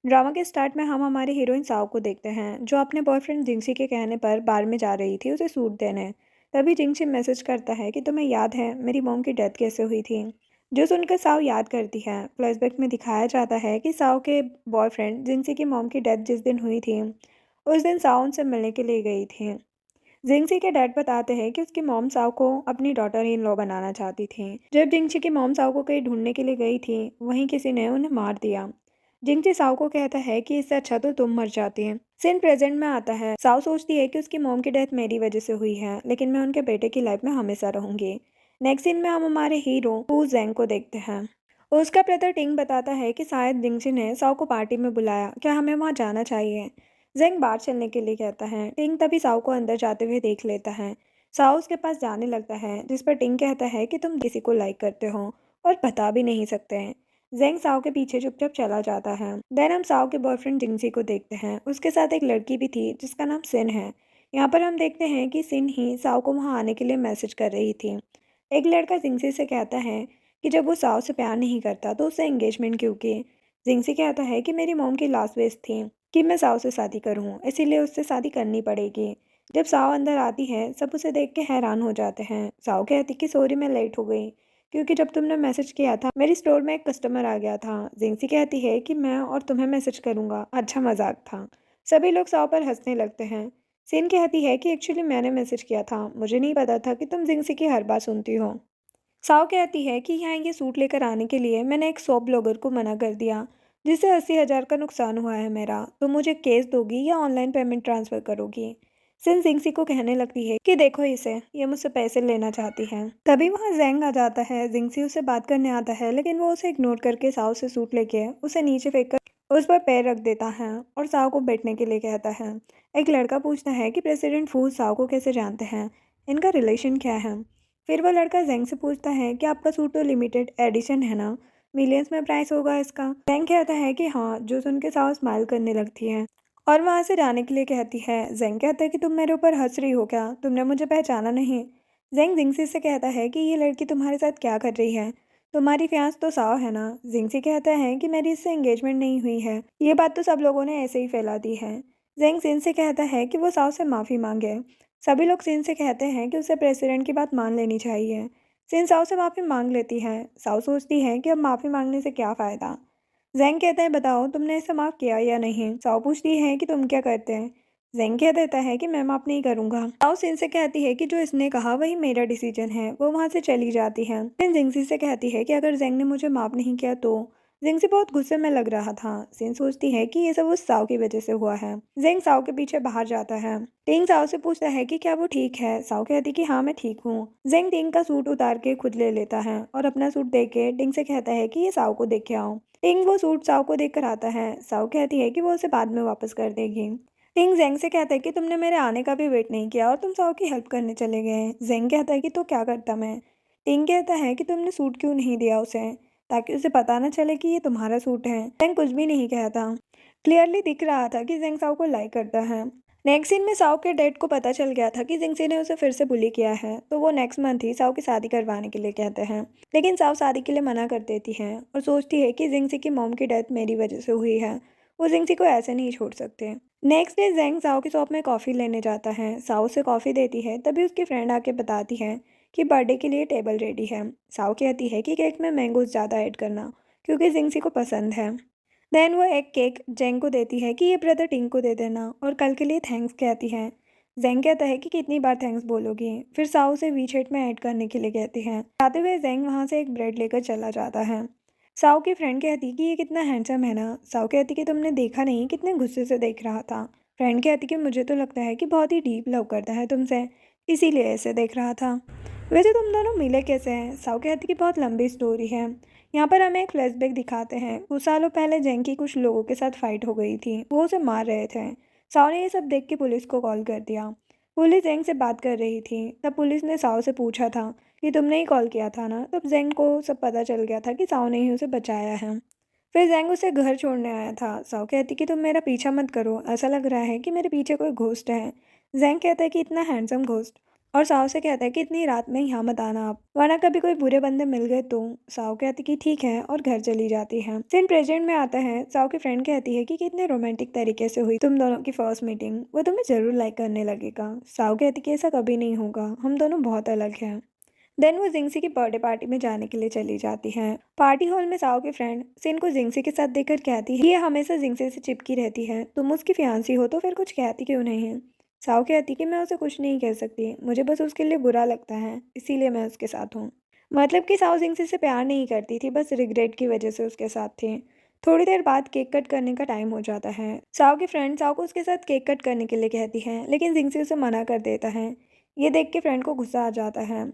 Drama के start में हम हमारी हीरोइन साओ को देखते हैं, जो अपने बॉयफ्रेंड जिंगसी के कहने पर बार में जा रही थी उसे सूट देने। तभी जिंगसी मैसेज करता है कि तुम्हें याद है मेरी मॉम की डेथ कैसे हुई थी। जो सुनकर साओ याद करती है। फ्लैशबैक में दिखाया जाता है कि साओ के बॉयफ्रेंड जिंगसी की मॉम की डेथ जिस दिन हुई थी, उस दिन साओ उनसे मिलने के लिए गई थी। जिंगसी के डैड बताते हैं कि उसकी मॉम साओ को अपनी डॉटर इन लॉ बनाना चाहती थी। जब जिंगसी की मॉम साओ को कहीं ढूंढने के लिए गई थी, वहीं किसी ने उन्हें मार दिया। जिंगसी साओ को कहता है कि इससे अच्छा तो तुम मर जाती है। सीन प्रेजेंट में आता है। साओ सोचती है कि उसकी मॉम की डेथ मेरी वजह से हुई है, लेकिन मैं उनके बेटे की लाइफ में हमेशा रहूंगी। नेक्स्ट सीन में हम हमारे हीरो हू जेंग को देखते हैं। उसका ब्रदर टिंग बताता है कि शायद जिंगसी ने साओ को पार्टी में बुलाया, क्या हमें वहां जाना चाहिए। जेंग बाहर चलने के लिए कहता है। टिंग तभी साओ को अंदर जाते हुए देख लेता है। साओ उसके पास जाने लगता है, जिस पर टिंग कहता है कि तुम किसी को लाइक करते हो और बता भी नहीं सकते। जेंग साओ के पीछे चुपचाप चला जाता है। देन हम साओ के बॉयफ्रेंड जिंगसी को देखते हैं। उसके साथ एक लड़की भी थी जिसका नाम सिन है। यहाँ पर हम देखते हैं कि सिन ही साओ को वहाँ आने के लिए मैसेज कर रही थी। एक लड़का जिंगसी से कहता है कि जब वो साओ से प्यार नहीं करता तो उससे एंगेजमेंट क्यों की। जिंगसी कहता है कि मेरी मॉम की लास्ट विश थी कि मैं साओ से शादी करूं, इसीलिए उससे शादी करनी पड़ेगी। जब साओ अंदर आती है, सब उसे देख के हैरान हो जाते हैं। साओ कहती कि सॉरी मैं लेट हो गई, क्योंकि जब तुमने मैसेज किया था मेरी स्टोर में एक कस्टमर आ गया था। जिंगसी कहती है कि मैं और तुम्हें मैसेज करूंगा, अच्छा मजाक था। सभी लोग साओ पर हंसने लगते हैं। सिन कहती है कि एक्चुअली मैंने मैसेज किया था, मुझे नहीं पता था कि तुम जिंगसी की हर बात सुनती हो। साओ कहती है कि यहाँ ये सूट लेकर आने के लिए मैंने एक शॉप ब्लॉगर को मना कर दिया, जिससे 80,000 का नुकसान हुआ है मेरा। तो मुझे केस दोगी या ऑनलाइन पेमेंट ट्रांसफ़र करोगी। सिन जिंगसी को कहने लगती है कि देखो इसे, ये मुझसे पैसे लेना चाहती है। तभी वहाँ जेंग आ जाता है। जिंगसी उसे बात करने आता है, लेकिन वो उसे इग्नोर करके साओ से सूट लेके उसे नीचे फेंक कर उस पर पैर रख देता है और साओ को बैठने के लिए कहता है। एक लड़का पूछता है कि प्रेसिडेंट फू साओ को कैसे जानते हैं, इनका रिलेशन क्या है। फिर वो लड़का जेंग से पूछता है कि आपका सूट तो लिमिटेड एडिशन है ना, मिलियंस में प्राइस होगा इसका। जेंग कहता है कि हाँ, जो सुन के साव स्माइल करने लगती है और वहाँ से जाने के लिए कहती है। जेंग कहता है कि तुम मेरे ऊपर हंस रही हो क्या, तुमने मुझे पहचाना नहीं। जेंग जिंगसी से कहता है कि ये लड़की तुम्हारे साथ क्या कर रही है, तुम्हारी फियांस तो साव है ना। जिंगसी कहता है कि मेरी इससे एंगेजमेंट नहीं हुई है, ये बात तो सब लोगों ने ऐसे ही फैला दी है। जेंग सिन से कहता है कि वो साव से माफ़ी मांगे। सभी लोग सिन से कहते हैं कि उसे प्रेसिडेंट की बात मान लेनी चाहिए। सिन साओ से माफ़ी मांग लेती है। साओ सोचती है कि अब माफ़ी मांगने से क्या फ़ायदा। जेंग कहता है बताओ तुमने इसे माफ़ किया या नहीं। साओ पूछती है कि तुम क्या करते हैं। जेंग कह देता है कि मैं माफ़ नहीं करूंगा। साओ सिन से कहती है कि जो इसने कहा वही मेरा डिसीजन है। वो वहाँ से चली जाती है। सिन जिंगसी से कहती है कि अगर जेंग ने मुझे माफ़ नहीं किया तो। जिंगसी बहुत गुस्से में लग रहा था। सिन सोचती है कि ये सब उस साओ की वजह से हुआ है। जेंग साओ के पीछे बाहर जाता है। टिंग साओ से पूछता है कि क्या वो ठीक है। साओ कहती कि हाँ मैं ठीक हूँ। जेंग टिंग का सूट उतार के खुद ले लेता है और अपना सूट देख के टिंग से कहता है कि ये साओ को देख के आओ। टिंग वो सूट साओ को देख कर आता है। साओ कहती है कि वो उसे बाद में वापस कर देगी। टिंग जेंग से कहता है कि तुमने मेरे आने का भी वेट नहीं किया और तुम साओ की हेल्प करने चले गए। जेंग कहता है कि तो क्या करता मैं। टिंग कहता है कि तुमने सूट क्यों नहीं दिया उसे, ताकि उसे पता ना चले कि ये तुम्हारा सूट है। जेंग कुछ भी नहीं कहता। क्लियरली दिख रहा था कि जेंग साओ को लाइक करता है। नेक्स्ट सीन में साओ के डैड को पता चल गया था कि जिंगसी ने उसे फिर से बुली किया है, तो वो नेक्स्ट मंथ ही साओ की शादी करवाने के लिए कहते हैं। लेकिन साओ शादी के लिए मना कर देती है और सोचती है कि जिंगसी की मॉम की डेथ मेरी वजह से हुई है, वो जिंगसी को ऐसे नहीं छोड़ सकते। नेक्स्ट डे जेंग साओ की शॉप में कॉफ़ी लेने जाता है। साओ उसे कॉफ़ी देती है, तभी उसकी फ्रेंड आके बताती है कि बर्थडे के लिए टेबल रेडी है। साओ कहती है कि केक में मैंगोज ज़्यादा ऐड करना, क्योंकि जिंगसी को पसंद है। देन वो एक केक जेंग को देती है कि ये ब्रदर टिंग को दे देना और कल के लिए थैंक्स कहती है। जेंग कहता है कि कितनी बार थैंक्स बोलोगी। फिर साओ से वीचेट में ऐड करने के लिए कहती है। आते हुए जेंग वहाँ से एक ब्रेड लेकर चला जाता है। साओ की फ्रेंड कहती कि ये कितना हैंडसम है ना। साओ कहती कि तुमने देखा नहीं, कितने गुस्से से देख रहा था। फ्रेंड कहती कि मुझे तो लगता है कि बहुत ही डीप लव करता है तुमसे, इसीलिए ऐसे देख रहा था। वैसे तुम दोनों मिले कैसे हैं। साओ कहती कि बहुत लंबी स्टोरी है। यहाँ पर हमें एक फ्लैशबैक दिखाते हैं। कुछ सालों पहले जेंग की कुछ लोगों के साथ फाइट हो गई थी, वो उसे मार रहे थे। साओ ने ये सब देख के पुलिस को कॉल कर दिया। पुलिस जेंग से बात कर रही थी, तब पुलिस ने साओ से पूछा था कि तुमने ही कॉल किया था ना। तब जेंग को सब पता चल गया था कि साओ ने ही उसे बचाया है। फिर जेंग उसे घर छोड़ने आया था। साओ कहती कि तुम मेरा पीछा मत करो, ऐसा लग रहा है कि मेरे पीछे कोई घोस्ट है। जेंग कहता है कि इतना हैंडसम घोस्ट, और साव से कहता है कि इतनी रात में यहाँ मत आना आप, वरना कभी कोई बुरे बंदे मिल गए तो। साव कहती कि ठीक है और घर चली जाती है। सीन प्रेजेंट में आता है। साव की फ्रेंड कहती है कि कितने रोमांटिक तरीके से हुई तुम दोनों की फर्स्ट मीटिंग, वो तुम्हें जरूर लाइक करने लगेगा। साव कहती कि ऐसा कभी नहीं होगा, हम दोनों बहुत अलग हैं। देन वो जिंगसी की बर्थडे पार्टी में जाने के लिए चली जाती हैं। पार्टी हॉल में साओ की फ्रेंड सिन को जिंगसी के साथ देखकर कहती है ये हमेशा जिंगसी से चिपकी रहती है, तुम उसकी फियांसी हो तो फिर कुछ कहती क्यों नहीं है। साओ कहती कि मैं उसे कुछ नहीं कह सकती, मुझे बस उसके लिए बुरा लगता है, इसीलिए मैं उसके साथ हूँ। मतलब कि साओ जिंगसी से प्यार नहीं करती थी, बस रिग्रेट की वजह से उसके साथ थी। थोड़ी देर बाद केक कट करने का टाइम हो जाता है। साओ की फ्रेंड साओ को उसके साथ केक कट करने के लिए कहती है, लेकिन जिंगसी उसे मना कर देता है। ये देख के फ्रेंड को गुस्सा आ जाता है।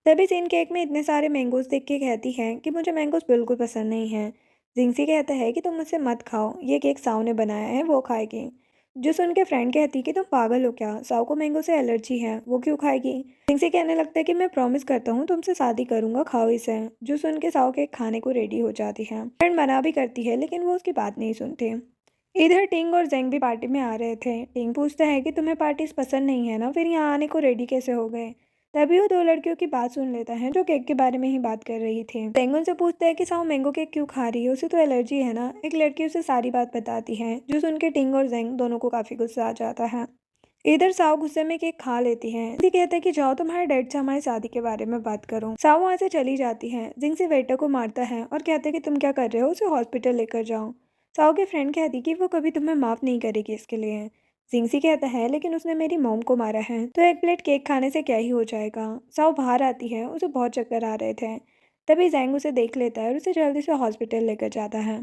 तभी सीन केक में इतने सारे मैंगोज देख के कहती है कि मुझे मैंगोज बिल्कुल पसंद नहीं है। जिंगसी कहता है कि तुम मुझसे मत खाओ, ये केक साव ने बनाया है, वो खाएगी। जो सुन के फ्रेंड कहती कि तुम पागल हो क्या, साव को मैंगो से एलर्जी है, वो क्यों खाएगी। जिंगसी कहने लगता है कि मैं प्रॉमिस करता हूँ तुमसे शादी करूंगा, खाओ इसे। जो सुन के साव केक खाने को रेडी हो जाती है। फ्रेंड मना भी करती है लेकिन वो उसकी बात नहीं सुनती। इधर टिंग और जेंग भी पार्टी में आ रहे थे। टिंग पूछता है कि तुम्हें पार्टीज पसंद नहीं है ना, फिर यहाँ आने को रेडी कैसे हो गए। तभी वो दो लड़कियों की बात सुन लेता है जो केक के बारे में ही बात कर रही थी। जेंग उनसे पूछता है कि साव मैंगो केक क्यों खा रही है, उसे तो एलर्जी है ना। एक लड़की उसे सारी बात बताती है, जो सुन के टिंग और जेंग दोनों को काफी गुस्सा आ जाता है। इधर साव गुस्से में केक खा लेती है। जिंग कहता है कि जाओ तुम्हारे डैड से हमारी शादी के बारे में बात करो। साव वहां से चली जाती है। जिंग से वेटर को मारता है और कहता है कि तुम क्या कर रहे हो, उसे हॉस्पिटल लेकर जाओ। साओ की फ्रेंड कहती कि वो कभी तुम्हें माफ़ नहीं करेगी इसके लिए। जिंगसी कहता है लेकिन उसने मेरी मॉम को मारा है तो एक प्लेट केक खाने से क्या ही हो जाएगा। साओ बाहर आती है, उसे बहुत चक्कर आ रहे थे। तभी जैंग उसे देख लेता है और उसे जल्दी से हॉस्पिटल लेकर जाता है।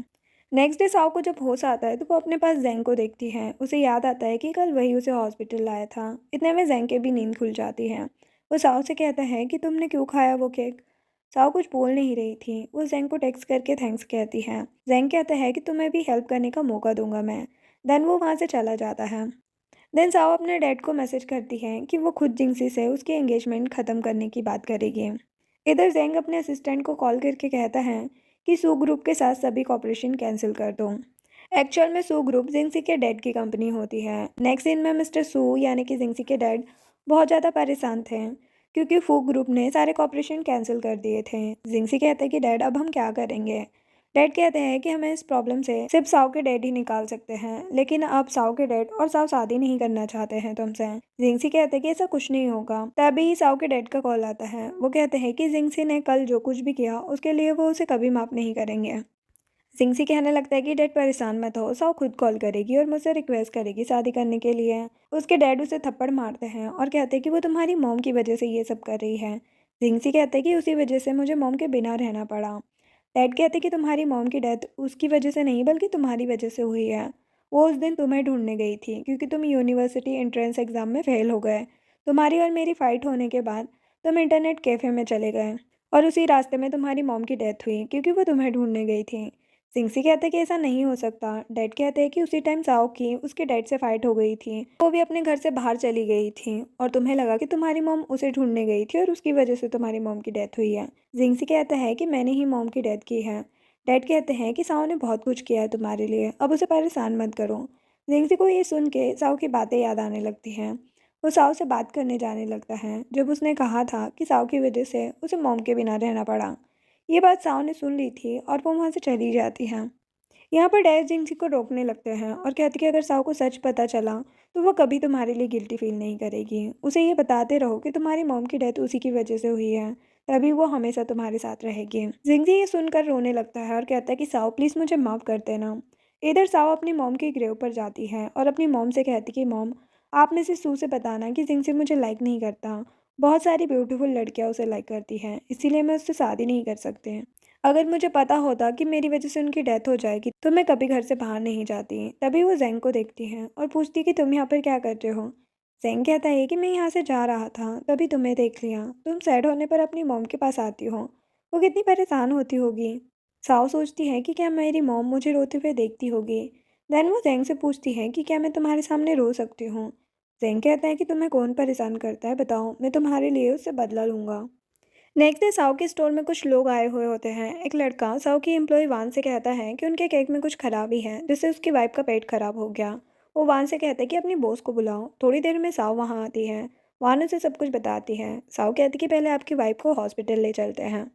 नेक्स्ट डे साओ को जब होश आता है तो वो अपने पास जैंग को देखती है। उसे याद आता है कि कल वही उसे हॉस्पिटल लाया था। इतने में जैंग के भी नींद खुल जाती है। वो साओ से कहता है कि तुमने क्यों खाया वो केक। साओ कुछ बोल नहीं रही थी। वो जैंग को टेक्स्ट करके थैंक्स कहती है। जैंग कहता है कि तुम्हें भी हेल्प करने का मौका दूंगा मैं। देन वो वहाँ से चला जाता है। देन साओ अपने डैड को मैसेज करती है कि वो खुद जिंगसी से उसकी एंगेजमेंट ख़त्म करने की बात करेगी। इधर जैंग अपने असिस्टेंट को कॉल करके कहता है कि सू ग्रुप के साथ सभी कॉपरेशन कैंसिल कर दो। एक्चुअल में सू ग्रुप जिंगसी के डैड की कंपनी होती है। नेक्स्ट सीन में मिस्टर सू यानी कि जिंगसी के डैड बहुत ज़्यादा परेशान थे क्योंकि फू ग्रुप ने सारे कॉपरेशन कैंसिल कर दिए थे। जिंगसी कहते हैं कि डैड अब हम क्या करेंगे। डैड कहते हैं कि हमें इस प्रॉब्लम से सिर्फ साव के डैड ही निकाल सकते हैं, लेकिन अब साव के डैड और साव शादी नहीं करना चाहते हैं तुमसे। जिंगसी कहते हैं कि ऐसा कुछ नहीं होगा। तभी साव के डैड का कॉल आता है। वो कहते हैं कि जिंगसी ने कल जो कुछ भी किया उसके लिए वो उसे कभी माफ नहीं करेंगे। जिंगसी कहने लगता है कि डैड परेशान मत हो, साव खुद कॉल करेगी और मुझसे रिक्वेस्ट करेगी शादी करने के लिए। उसके डैड उसे थप्पड़ मारते हैं और कहते हैं कि वो तुम्हारी मॉम की वजह से ये सब कर रही है। जिंगसी कहते हैं कि उसी वजह से मुझे मॉम के बिना रहना पड़ा। डैड कहते हैं कि तुम्हारी मॉम की डेथ उसकी वजह से नहीं बल्कि तुम्हारी वजह से हुई है। वो उस दिन तुम्हें ढूंढने गई थी क्योंकि तुम यूनिवर्सिटी एंट्रेंस एग्जाम में फेल हो गए। तुम्हारी और मेरी फाइट होने के बाद तुम इंटरनेट कैफ़े में चले गए और उसी रास्ते में तुम्हारी मॉम की डेथ हुई क्योंकि वो तुम्हें ढूंढने गई थी। सिंगसी कहते हैं कि ऐसा नहीं हो सकता। डैड कहते हैं कि उसी टाइम साओ की उसके डैड से फाइट हो गई थी, वो भी अपने घर से बाहर चली गई थी और तुम्हें लगा कि तुम्हारी मॉम उसे ढूंढने गई थी और उसकी वजह से तुम्हारी मॉम की डेथ हुई है। जिंगसी कहता है कि मैंने ही मॉम की डेथ की है। डैड कहते हैं कि साओ ने बहुत कुछ किया है तुम्हारे लिए, अब उसे परेशान मत करो। जिंगसी को ये सुन के साओ की बातें याद आने लगती हैं। वो साओ से बात करने जाने लगता है जब उसने कहा था कि साओ की वजह से उसे मॉम के बिना रहना पड़ा। ये बात साओ ने सुन ली थी और वो वहाँ से चली जाती है। यहाँ पर डैड जिंगसी को रोकने लगते हैं और कहते कि अगर साओ को सच पता चला तो वो कभी तुम्हारे लिए गिल्टी फील नहीं करेगी। उसे ये बताते रहो कि तुम्हारी मॉम की डेथ उसी की वजह से हुई है, तभी वो हमेशा तुम्हारे साथ रहेगी। जिंगसी ये सुनकर रोने लगता है और कहता है कि साओ प्लीज़ मुझे माफ़ कर देना। इधर साओ अपनी मॉम के ग्रेव पर जाती है और अपनी मॉम से कहती कि मॉम आप में से सू से बताना कि जिंगसी मुझे लाइक नहीं करता। बहुत सारी ब्यूटीफुल लड़कियाँ उसे लाइक करती हैं, इसीलिए मैं उससे शादी नहीं कर सकते। अगर मुझे पता होता कि मेरी वजह से उनकी डेथ हो जाएगी तो मैं कभी घर से बाहर नहीं जाती। तभी वो जेंग को देखती है और पूछती कि तुम यहाँ पर क्या कर रहे हो। जेंग कहता है कि मैं यहाँ से जा रहा था तभी तुम्हें देख लिया, तुम सैड होने पर अपनी मॉम के पास आती हो, वो कितनी परेशान होती होगी। साओ सोचती है कि क्या मेरी मॉम मुझे रोते हुए देखती होगी। देन वो जेंग से पूछती है कि क्या मैं तुम्हारे सामने रो सकती हूँ। जेंग कहता है कि तुम्हें कौन परेशान करता है बताओ, मैं तुम्हारे लिए उससे बदला लूँगा। नेक्स्ट डे साव के स्टोर में कुछ लोग आए हुए होते हैं। एक लड़का साव की एम्प्लॉय वान से कहता है कि उनके केक में कुछ खराबी है जिससे उसकी वाइफ का पेट खराब हो गया। वो वान से कहता है कि अपनी बॉस को बुलाओ। थोड़ी देर में साव वहाँ आती है। वान उसे सब कुछ बताती है। साओ कहती कि पहले आपकी वाइफ को हॉस्पिटल ले चलते हैं।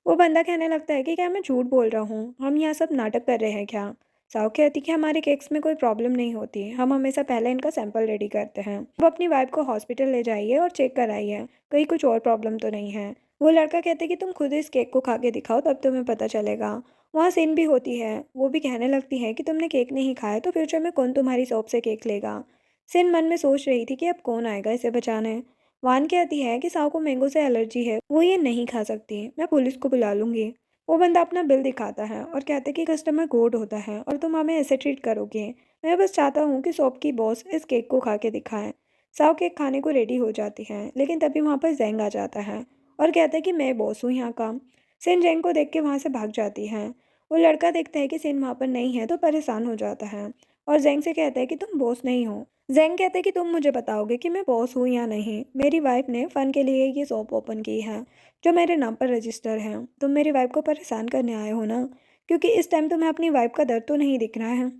वो बंदा कहने लगता है कि क्या मैं झूठ बोल रहा हूँ, हम यहाँ सब नाटक कर रहे हैं क्या। साओ कहती कि हमारे केक्स में कोई प्रॉब्लम नहीं होती, हम हमेशा पहले इनका सैंपल रेडी करते हैं। अब अपनी वाइफ को हॉस्पिटल ले जाइए और चेक कराइए, कहीं कुछ और प्रॉब्लम तो नहीं है। वो लड़का कहते कि तुम खुद इस केक को खा के दिखाओ, तब तुम्हें पता चलेगा। वहाँ सिन भी होती है, वो भी कहने लगती है कि तुमने केक नहीं खाया तो फ्यूचर में कौन तुम्हारी शॉप से केक लेगा। सिन मन में सोच रही थी कि अब कौन आएगा इसे बचाने। वान कहती है कि साव को मैंगो से एलर्जी है, वो ये नहीं खा सकती, मैं पुलिस को बुला लूंगी। वो बंदा अपना बिल दिखाता है और कहता है कि कस्टमर कोड होता है और तुम हमें ऐसे ट्रीट करोगे। मैं बस चाहता हूँ कि शॉप की बॉस इस केक को खा के दिखाएं। साव केक खाने को रेडी हो जाती है, लेकिन तभी वहाँ पर जेंग आ जाता है और कहता है कि मैं बॉस हूँ यहाँ का। सिन जेंग को देख के वहाँ से भाग जाती है। वो लड़का देखता है कि सिन वहाँ पर नहीं है तो परेशान हो जाता है और जेंग से कहता है कि तुम बॉस नहीं हो। जेंग कहते हैं कि तुम मुझे बताओगे कि मैं बॉस हूँ या नहीं। मेरी वाइफ ने फ़न के लिए ये शॉप ओपन की है जो मेरे नाम पर रजिस्टर है। तुम मेरी वाइफ को परेशान करने आए हो ना, क्योंकि इस टाइम तुम्हें अपनी वाइफ का दर्द तो नहीं दिख रहा है।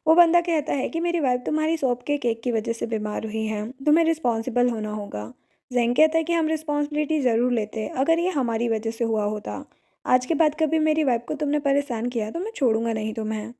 वो बंदा कहता है कि मेरी वाइफ तुम्हारी शॉप के केक की वजह से बीमार हुई है, तुम्हें रिस्पॉन्सिबल होना होगा। जेंग कहता है कि हम रिस्पॉन्सिबिलिटी ज़रूर लेते अगर ये हमारी वजह से हुआ होता। आज के बाद कभी मेरी वाइफ को तुमने परेशान किया तो मैं छोड़ूंगा नहीं तुम्हें।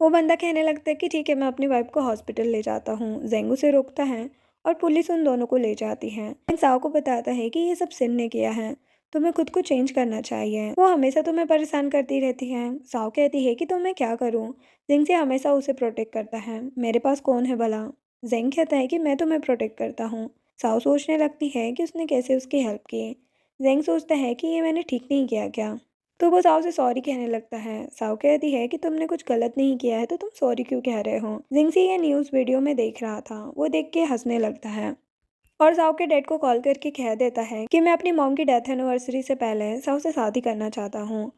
वो बंदा कहने लगता है कि ठीक है, मैं अपनी वाइफ को हॉस्पिटल ले जाता हूँ। जेंग उसे रोकता है और पुलिस उन दोनों को ले जाती है। साओ को बताता है कि ये सब सिन ने किया है, तुम्हें खुद को चेंज करना चाहिए, वो हमेशा तुम्हें परेशान करती रहती है। साओ कहती है कि तो मैं क्या करूँ, जिंग से हमेशा उसे प्रोटेक्ट करता है, मेरे पास कौन है भला। जेंग कहता है कि मैं तुम्हें प्रोटेक्ट करता हूँ। साओ सोचने लगती है कि उसने कैसे उसकी हेल्प की। जेंग सोचता है कि ये मैंने ठीक नहीं किया क्या, तो वो साओ से सॉरी कहने लगता है। साओ कहती है कि तुमने कुछ गलत नहीं किया है तो तुम सॉरी क्यों कह रहे हो। जिंगसी ये न्यूज़ वीडियो में देख रहा था, वो देख के हंसने लगता है और साओ के डैड को कॉल करके कह देता है कि मैं अपनी मॉम की डेथ एनिवर्सरी से पहले साओ से शादी करना चाहता हूँ।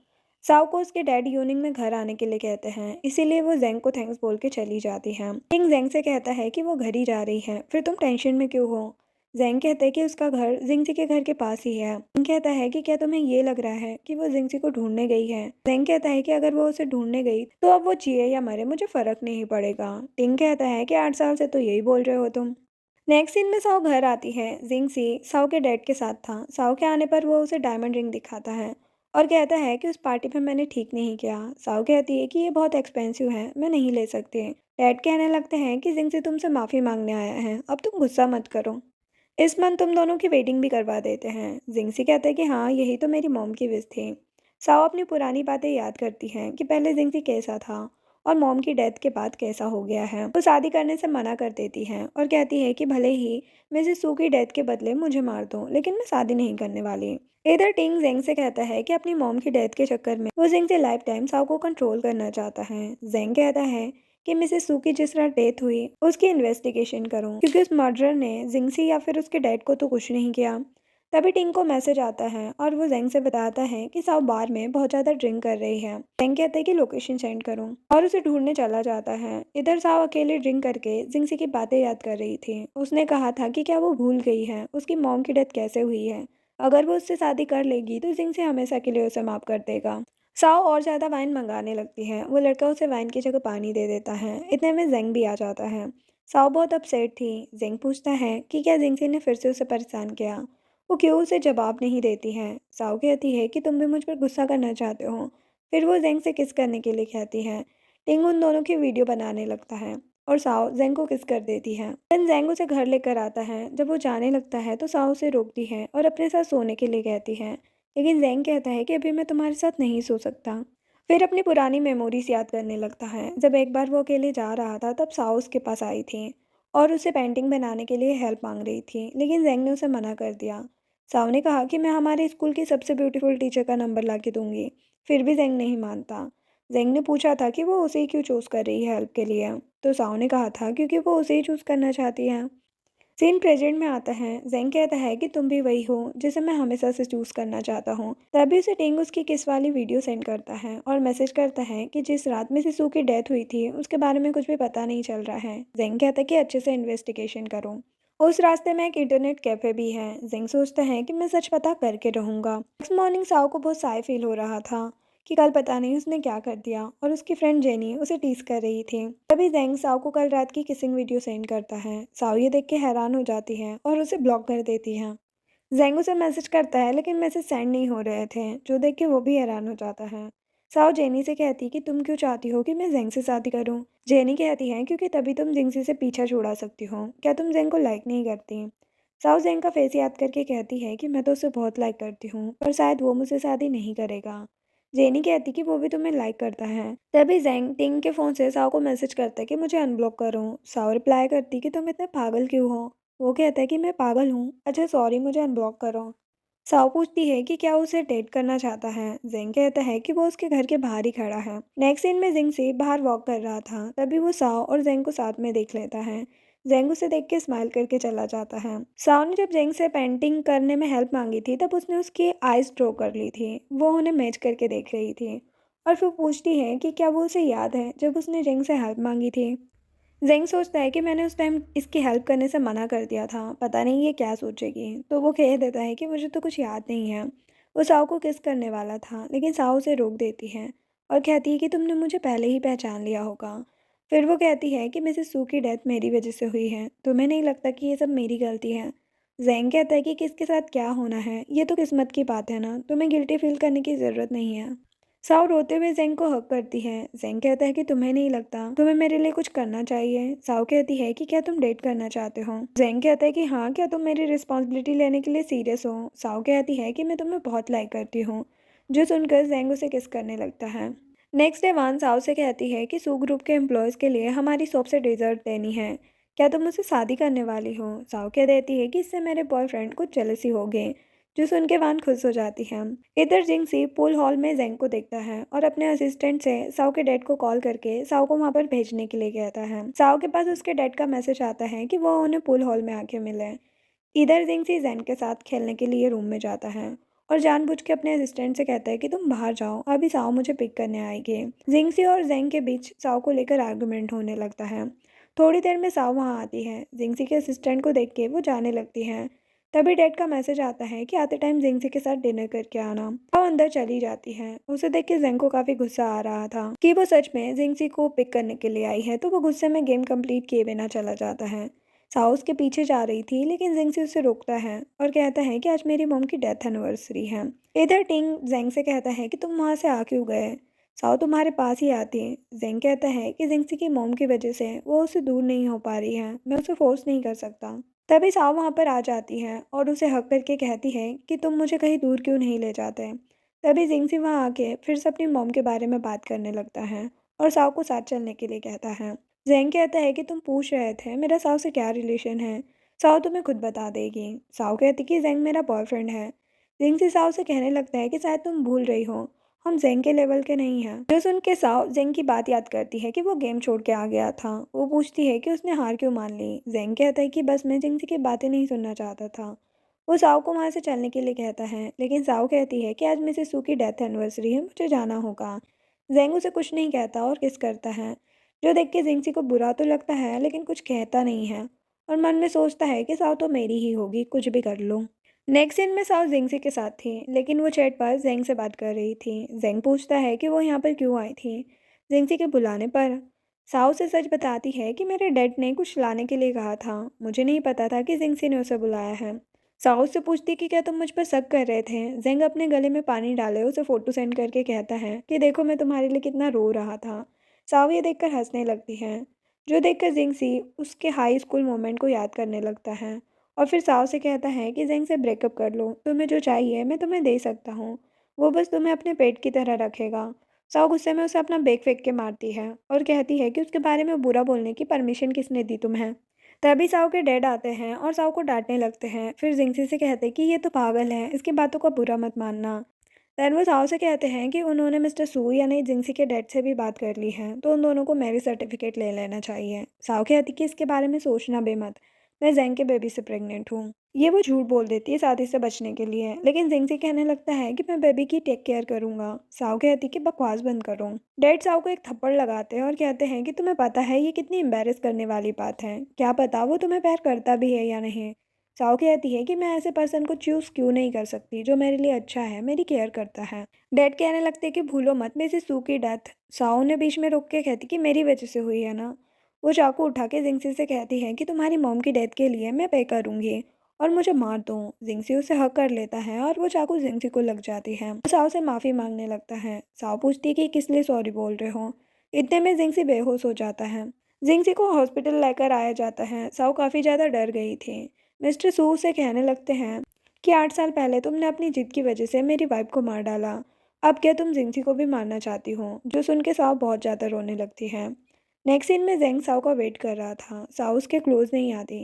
साओ को उसके डैड इवनिंग में घर आने के लिए कहते हैं, इसीलिए वो जेंग को थैंक्स बोल के चली जाती है। किंग जेंग से कहता है कि वो घर ही जा रही है, फिर तुम टेंशन में क्यों हो। जेंग कहता है कि उसका घर जिंगसी के घर के पास ही है। किंग कहता है कि क्या तुम्हें ये लग रहा है कि वो जिंगसी को ढूंढने गई है। जेंग कहता है कि अगर वो उसे ढूंढने गई तो अब वो जिए या मरे मुझे फर्क नहीं पड़ेगा। टिंग कहता है कि 8 साल से तो यही बोल रहे हो तुम। नेक्स्ट सीन में साओ घर आती है। जिंगसी साओ के डैड के साथ था। साओ के आने पर वो उसे डायमंड रिंग दिखाता है और कहता है कि उस पार्टी में मैंने ठीक नहीं किया। साओ कहती है कि ये बहुत एक्सपेंसिव है, मैं नहीं ले सकती। डैड कहने लगते हैं कि जिंगसी तुमसे माफ़ी मांगने आया है, अब तुम गुस्सा मत करो, इस मंथ तुम दोनों की वेडिंग भी करवा देते हैं। जिंगसी कहते हैं कि हाँ, यही तो मेरी मॉम की विश थी। साओ अपनी पुरानी बातें याद करती हैं कि पहले जिंगसी कैसा था और मॉम की डेथ के बाद कैसा हो गया है। वो शादी करने से मना कर देती है और कहती है कि भले ही मिसेस सू की डेथ के बदले मुझे मार दो, लेकिन मैं शादी नहीं करने वाली। इधर टिंग जेंग से कहता है कि अपनी मॉम की डेथ के चक्कर में वो जिंग से लाइफ टाइम साओ को कंट्रोल करना चाहता है। जेंग कहता है कि मिसेस सू की जिस रात डेथ हुई उसकी इन्वेस्टिगेशन करूं, क्योंकि उस मर्डर ने जिंगसी या फिर उसके डैड को तो कुछ नहीं किया। तभी टिंग को मैसेज आता है और वो जेंग से बताता है कि साव बार में बहुत ज़्यादा ड्रिंक कर रही है। जेंग कहता है कि लोकेशन सेंड करूं और उसे ढूंढने चला जाता है। इधर साव अकेले ड्रिंक करके जिंगसी की बातें याद कर रही थी। उसने कहा था कि क्या वो भूल गई है उसकी मॉम की डेथ कैसे हुई है, अगर वो उससे शादी कर लेगी तो जिंगसी हमेशा के लिए उसे माफ़ कर देगा। साओ और ज़्यादा वाइन मंगाने लगती है। वो लड़का उसे वाइन की जगह पानी दे देता है। इतने में जेंग भी आ जाता है। साओ बहुत अपसेट थी। जेंग पूछता है कि क्या जिंगसी ने फिर से उसे परेशान किया। वो क्यों उसे जवाब नहीं देती है। साओ कहती है कि तुम भी मुझ पर गुस्सा करना चाहते हो। फिर वो जेंग से किस करने के लिए कहती है। टिंग उन दोनों की वीडियो बनाने लगता है और साओ जेंग को किस कर देती है। देन जेंग उसे घर लेकर आता है। जब वो जाने लगता है तो साओ उसे रोकती है और अपने साथ सोने के लिए कहती है, लेकिन जेंग कहता है कि अभी मैं तुम्हारे साथ नहीं सो सकता। फिर अपनी पुरानी मेमोरीज याद करने लगता है। जब एक बार वो अकेले जा रहा था तब साओ उसके पास आई थी और उसे पेंटिंग बनाने के लिए हेल्प मांग रही थी, लेकिन जेंग ने उसे मना कर दिया। साओ ने कहा कि मैं हमारे स्कूल की सबसे ब्यूटीफुल टीचर का नंबर ला के दूंगी। फिर भी जेंग नहीं मानता। जेंग ने पूछा था कि वो उसे ही क्यों चूज़ कर रही है हेल्प के लिए, तो साओ ने कहा था क्योंकि वो उसे ही चूज़ करना चाहती है। सीन प्रेजेंट में आता है। जेंग कहता है कि तुम भी वही हो जिसे मैं हमेशा से चूज करना चाहता हूँ। तभी उसे टिंग उसकी किस वाली वीडियो सेंड करता है और मैसेज करता है कि जिस रात में सिसु की डेथ हुई थी उसके बारे में कुछ भी पता नहीं चल रहा है। जेंग कहता है कि अच्छे से इन्वेस्टिगेशन करो। उस रास्ते में एक इंटरनेट कैफे भी है। जेंग सोचता है कि मैं सच पता करके रहूंगा। नेक्स्ट मॉर्निंग साओ को बहुत साय फील हो रहा था कि कल पता नहीं उसने क्या कर दिया और उसकी फ्रेंड जेनी उसे टीज कर रही थी। तभी जेंग साओ को कल रात की किसिंग वीडियो सेंड करता है। साओ ये देख के हैरान हो जाती है और उसे ब्लॉक कर देती है। जेंग उसे मैसेज करता है लेकिन मैसेज सेंड नहीं हो रहे थे, जो देख के वो भी हैरान हो जाता है। साओ जेनी से कहती कि तुम क्यों चाहती हो कि मैं जेंग से शादी करूं? जेनी कहती है क्योंकि तभी तुम जिंगसी से पीछा छुड़ा सकती हो। क्या तुम जेंग को लाइक नहीं करती? साओ जेंग का फेस याद करके कहती है कि मैं तो उसे बहुत लाइक करती हूँ, पर शायद वो मुझसे शादी नहीं करेगा। जेनी कहती कि वो भी तुम्हें लाइक करता है। तभी जेंग टिंग के फ़ोन से साओ को मैसेज करता है कि मुझे अनब्लॉक करो। साओ रिप्लाई करती कि तुम इतने पागल क्यों हो? वो कहता है कि मैं पागल हूँ, अच्छा सॉरी, मुझे अनब्लॉक करो। साओ पूछती है कि क्या वो उसे डेट करना चाहता है। जिंग कहता है कि वो उसके घर के बाहर ही खड़ा है। नेक्स्ट सीन में जिंग से बाहर वॉक कर रहा था, तभी वो साओ और जेंग को साथ में देख लेता है। जेंग उसे देख के स्माइल करके चला जाता है। साओ ने जब जेंग से पेंटिंग करने में हेल्प मांगी थी तब उसने उसकी आईज ड्रॉ कर ली थी। वो उन्हें मैच करके देख रही थी और फिर पूछती है कि क्या वो उसे याद है जब उसने जेंग से हेल्प मांगी थी। जेंग सोचता है कि मैंने उस टाइम इसकी हेल्प करने से मना कर दिया था, पता नहीं ये क्या सोचेगी, तो वो कह देता है कि मुझे तो कुछ याद नहीं है। वो साओ को किस करने वाला था लेकिन साओ उसे रोक देती है और कहती है कि तुमने मुझे पहले ही पहचान लिया होगा। फिर वो कहती है कि मिसेस सू की डेथ मेरी वजह से हुई है, तुम्हें नहीं लगता कि ये सब मेरी गलती है? जेंग कहता है कि किसके साथ क्या होना है ये तो किस्मत की बात है ना, तुम्हें गिल्टी फील करने की ज़रूरत नहीं है। साओ रोते हुए जेंग को हक करती है। जेंग कहता है कि तुम्हें नहीं लगता तुम्हें मेरे लिए कुछ करना चाहिए? साओ कहती है कि क्या तुम डेट करना चाहते हो? जेंग कहता है कि हाँ, क्या तुम मेरी रिस्पॉन्सिबिलिटी लेने के लिए सीरियस हो? साओ कहती है कि मैं तुम्हें बहुत लाइक करती हूँ, जो सुनकर जेंग उसे किस करने लगता है। नेक्स्ट डे वान साओ से कहती है कि सू ग्रुप के एम्प्लॉयज़ के लिए हमारी शॉप से डेजर्ट देनी है, क्या तुम मुझसे शादी करने वाली हो? साओ कह देती है कि इससे मेरे बॉयफ्रेंड को जेलसी हो गई, जो सुन के वान खुश हो जाती है। इधर जिंगसी पूल हॉल में जेंग को देखता है और अपने असिस्टेंट से साओ के डैड को कॉल करके साओ को वहां पर भेजने के लिए कहता है। साओ के पास उसके डैड का मैसेज आता है कि वो उन्हें पूल हॉल में आके मिले। इधर जिंगसी जेन के साथ खेलने के लिए रूम में जाता है और जानबूझ के अपने असिस्टेंट से कहता है कि तुम बाहर जाओ, अभी साओ मुझे पिक करने आएगी। जिंगसी और जेंग के बीच साओ को लेकर आर्गुमेंट होने लगता है। थोड़ी देर में साओ वहाँ आती है। जिंगसी के असिस्टेंट को देख के वो जाने लगती है। तभी डैड का मैसेज आता है कि आते टाइम जिंगसी के साथ डिनर करके आना। वो अंदर चली जाती है। उसे देख के जेंग को काफी गुस्सा आ रहा था कि वो सच में जिंगसी को पिक करने के लिए आई है, तो वो गुस्से में गेम कंप्लीट किए बिना चला जाता है। साओ उसके पीछे जा रही थी लेकिन जिंगसी उसे रोकता है और कहता है कि आज मेरी मॉम की डेथ एनिवर्सरी है। इधर टिंग जेंग से कहता है कि तुम वहां से आ क्यों गए? साओ तुम्हारे पास ही आती है। जेंग कहता है कि जिंगसी की मॉम की वजह से वो उससे दूर नहीं हो पा रही है, मैं उसे फोर्स नहीं कर सकता। तभी साव वहाँ पर आ जाती है और उसे हक करके कहती है कि तुम मुझे कहीं दूर क्यों नहीं ले जाते। तभी जिंगसी वहाँ आके फिर से अपनी मॉम के बारे में बात करने लगता है और साव को साथ चलने के लिए कहता है। जेंग कहता है कि तुम पूछ रहे थे मेरा साव से क्या रिलेशन है, साव तुम्हें खुद बता देगी। साव कहती कि जेंग मेरा बॉयफ्रेंड है। जिंगसी साव से कहने लगता है कि शायद तुम भूल रही हो, हम जेंग के लेवल के नहीं हैं। जो सुन के साव जेंग की बात याद करती है कि वो गेम छोड़ के आ गया था। वो पूछती है कि उसने हार क्यों मान ली। जेंग कहता है कि बस मैं जिंगसी की बातें नहीं सुनना चाहता था। वो साव को वहाँ से चलने के लिए कहता है लेकिन साव कहती है कि आज मिसेस सू की डेथ एनिवर्सरी है, मुझे जाना होगा। जेंग उसे कुछ नहीं कहता और किस करता है, जो देख के जिंगसी को बुरा तो लगता है लेकिन कुछ कहता नहीं है और मन में सोचता है कि साव तो मेरी ही होगी, कुछ भी कर लो। नेक्स्ट सीन में साउ जिंगसी के साथ थी लेकिन वो चैट पर जेंग से बात कर रही थी। जेंग पूछता है कि वो यहाँ पर क्यों आई थी। जिंगसी के बुलाने पर साउ से सच बताती है कि मेरे डैड ने कुछ लाने के लिए कहा था, मुझे नहीं पता था कि जिंगसी ने उसे बुलाया है। साउ से पूछती कि क्या तुम मुझ पर शक कर रहे थे। जेंग अपने गले में पानी डाले उसे फोटो सेंड करके कहता है कि देखो मैं तुम्हारे लिए कितना रो रहा था। साउ ये देखकर हंसने लगती है, जो देखकर जिंगसी उसके हाई स्कूल मोमेंट को याद करने लगता है और फिर साव से कहता है कि जेंग से ब्रेकअप कर लो, तुम्हें जो चाहिए मैं तुम्हें दे सकता हूँ, वो बस तुम्हें अपने पेट की तरह रखेगा। साव गुस्से में उसे अपना बैग फेंक के मारती है और कहती है कि उसके बारे में बुरा बोलने की परमिशन किसने दी तुम्हें। तभी साव के डैड आते हैं और साव को डांटने लगते हैं। फिर जिंगसी से कहते हैं कि ये तो पागल है, इसकी बातों का बुरा मत मानना। देन वो साव से कहते हैं कि उन्होंने मिस्टर सू यानी जिंगसी के डैड से भी बात कर ली है, तो उन दोनों को मैरिज सर्टिफिकेट ले लेना चाहिए। साव कहती कि इसके बारे में सोचना भी मत, मैं जेंग के बेबी से प्रेग्नेंट हूँ। ये वो झूठ बोल देती है शादी से बचने के लिए, लेकिन जिंगसी कहने लगता है कि मैं बेबी की टेक केयर करूंगा। साव कहती कि बकवास बंद करो। डैड साव को एक थप्पड़ लगाते हैं और कहते हैं कि तुम्हें पता है ये कितनी एम्बेरस करने वाली बात है, क्या पता वो तुम्हें प्यार करता भी है या नहीं। साओ कहती है कि मैं ऐसे पर्सन को चूज़ क्यों नहीं कर सकती जो मेरे लिए अच्छा है, मेरी केयर करता है। डैड कहने लगते हैं कि भूलो मत मेरी सू की डेथ। साओ ने बीच में रुक के कहती कि मेरी वजह से हुई है ना। वो चाकू उठा के जिंगसी से कहती है कि तुम्हारी मॉम की डेथ के लिए मैं पे करूंगी और मुझे मार दो। जिंगसी उसे हक कर लेता है और वो चाकू जिंगसी को लग जाती है। वो साओ से माफ़ी मांगने लगता है। साओ पूछती है कि किस लिए सॉरी बोल रहे हो। इतने में जिंगसी बेहोश हो जाता है। जिंगसी को हॉस्पिटल लेकर आया जाता है। साओ काफ़ी ज़्यादा डर गई थी। मिस्टर सू से कहने लगते हैं कि 8 साल पहले तुमने अपनी जिद की वजह से मेरी वाइफ को मार डाला। अब क्या तुम जिंगसी को भी मारना चाहती हो? जो सुन के साओ बहुत ज़्यादा रोने लगती है। नेक्स्ट सीन में जेंग साओ का वेट कर रहा था। साओ उसके क्लोज नहीं आती।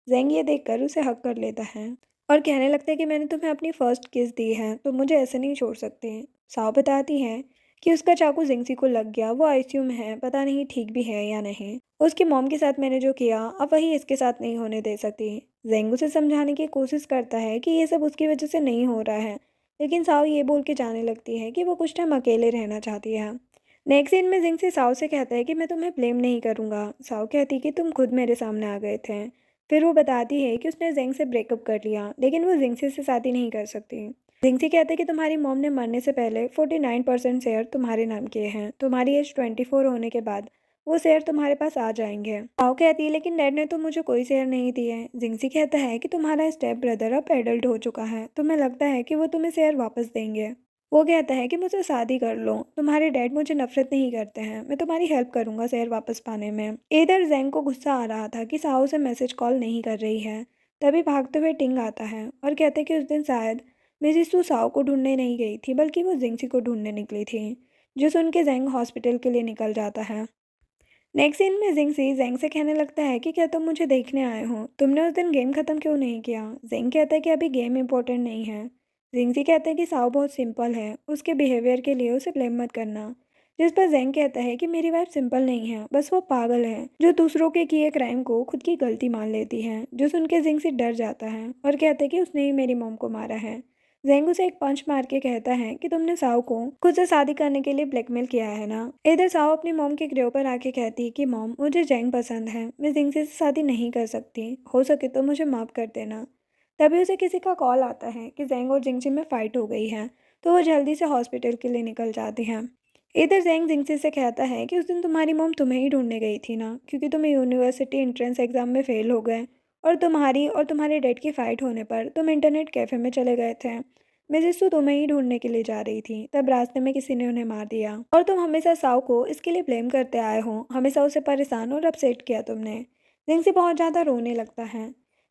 जेंग ये देखकर उसे हक कर लेता है और कहने लगता है कि मैंने तुम्हें अपनी फर्स्ट किस दी है तो मुझे ऐसे नहीं छोड़ सकते। साओ बताती है कि उसका चाकू जिंगसी को लग गया, वो आईसीयू में है, पता नहीं ठीक भी है या नहीं। उसकी मॉम के साथ मैंने जो किया अब वही इसके साथ नहीं होने दे सकती। जेंग उसे समझाने की कोशिश करता है कि ये सब उसकी वजह से नहीं हो रहा है, लेकिन साओ ये बोल के जाने लगती है कि वो कुछ टाइम अकेले रहना चाहती है। नेक्स्ट सीन में जिंग से साओ से कहता है कि मैं तुम्हें ब्लेम नहीं करूंगा। साओ कहती कि तुम खुद मेरे सामने आ गए थे। फिर वो बताती है कि उसने जिंग से ब्रेकअप कर लिया, लेकिन वो जिंगसी से शादी नहीं कर सकती। जिंगसी कहते हैं कि तुम्हारी मॉम ने मरने से पहले 49% शेयर तुम्हारे नाम किए हैं। तुम्हारी एज 24 होने के बाद वो शेयर तुम्हारे पास आ जाएंगे। साओ कहती है लेकिन डैड ने तो मुझे कोई शेयर नहीं दिए। जिंगसी कहता है कि तुम्हारा स्टेप ब्रदर अब एडल्ट हो चुका है, तुम्हें लगता है कि वो तुम्हें शेयर वापस देंगे। वो कहता है कि मुझसे शादी कर लो, तुम्हारे डैड मुझे नफरत नहीं करते हैं, मैं तुम्हारी हेल्प करूंगा शेयर वापस पाने में। इधर जैंग को गुस्सा आ रहा था कि साओ से मैसेज कॉल नहीं कर रही है। तभी भागते हुए टिंग आता है और कहते कि उस दिन शायद मिसिस सू साओ को ढूंढने नहीं गई थी बल्कि वो जिंगसी को ढूंढने निकली थी। जो सुन के जैंग हॉस्पिटल के लिए निकल जाता है। नेक्स्ट सीन में जिंगसी जेंग से कहने लगता है कि क्या तुम मुझे देखने आए हो, तुमने उस दिन गेम खत्म क्यों नहीं किया। जेंग कहता है कि अभी गेम इंपॉर्टेंट नहीं है। जिंगसी कहता है कि साओ बहुत सिंपल है, उसके बिहेवियर के लिए उसे ब्लेम मत करना। जिस पर जेंग कहता है कि मेरी वाइफ सिंपल नहीं है, बस वो पागल है जो दूसरों के किए क्राइम को खुद की गलती मान लेती है। जो सुन के जिंगसी डर जाता है और कहता है कि उसने ही मेरी मॉम को मारा है। जेंग उसे एक पंच मार के कहता है कि तुमने साओ को खुद से शादी करने के लिए ब्लैकमेल किया है ना। इधर साओ अपनी मॉम के ग्रेव पर आके कहती है कि मॉम मुझे जेंग पसंद है, मैं जिंगसी से शादी नहीं कर सकती, हो सके तो मुझे माफ़ कर देना। तभी उसे किसी का कॉल आता है कि जेंग और जिंगसी में फाइट हो गई है, तो वो जल्दी से हॉस्पिटल के लिए निकल जाती हैं। इधर जेंग जिंगसी से कहता है कि उस दिन तुम्हारी मॉम तुम्हें ही ढूंढने गई थी ना, क्योंकि तुम यूनिवर्सिटी एंट्रेंस एग्जाम में फेल हो गए और तुम्हारे डैड की फाइट होने पर तुम इंटरनेट कैफ़े में चले गए थे। मिसेस तो तुम्हें ही ढूंढने के लिए जा रही थी, तब रास्ते में किसी ने उन्हें मार दिया और तुम हमेशा साओ को इसके लिए ब्लेम करते आए हो, हमेशा उसे परेशान और अपसेट किया तुमने। जिंग से बहुत ज़्यादा रोने लगता है।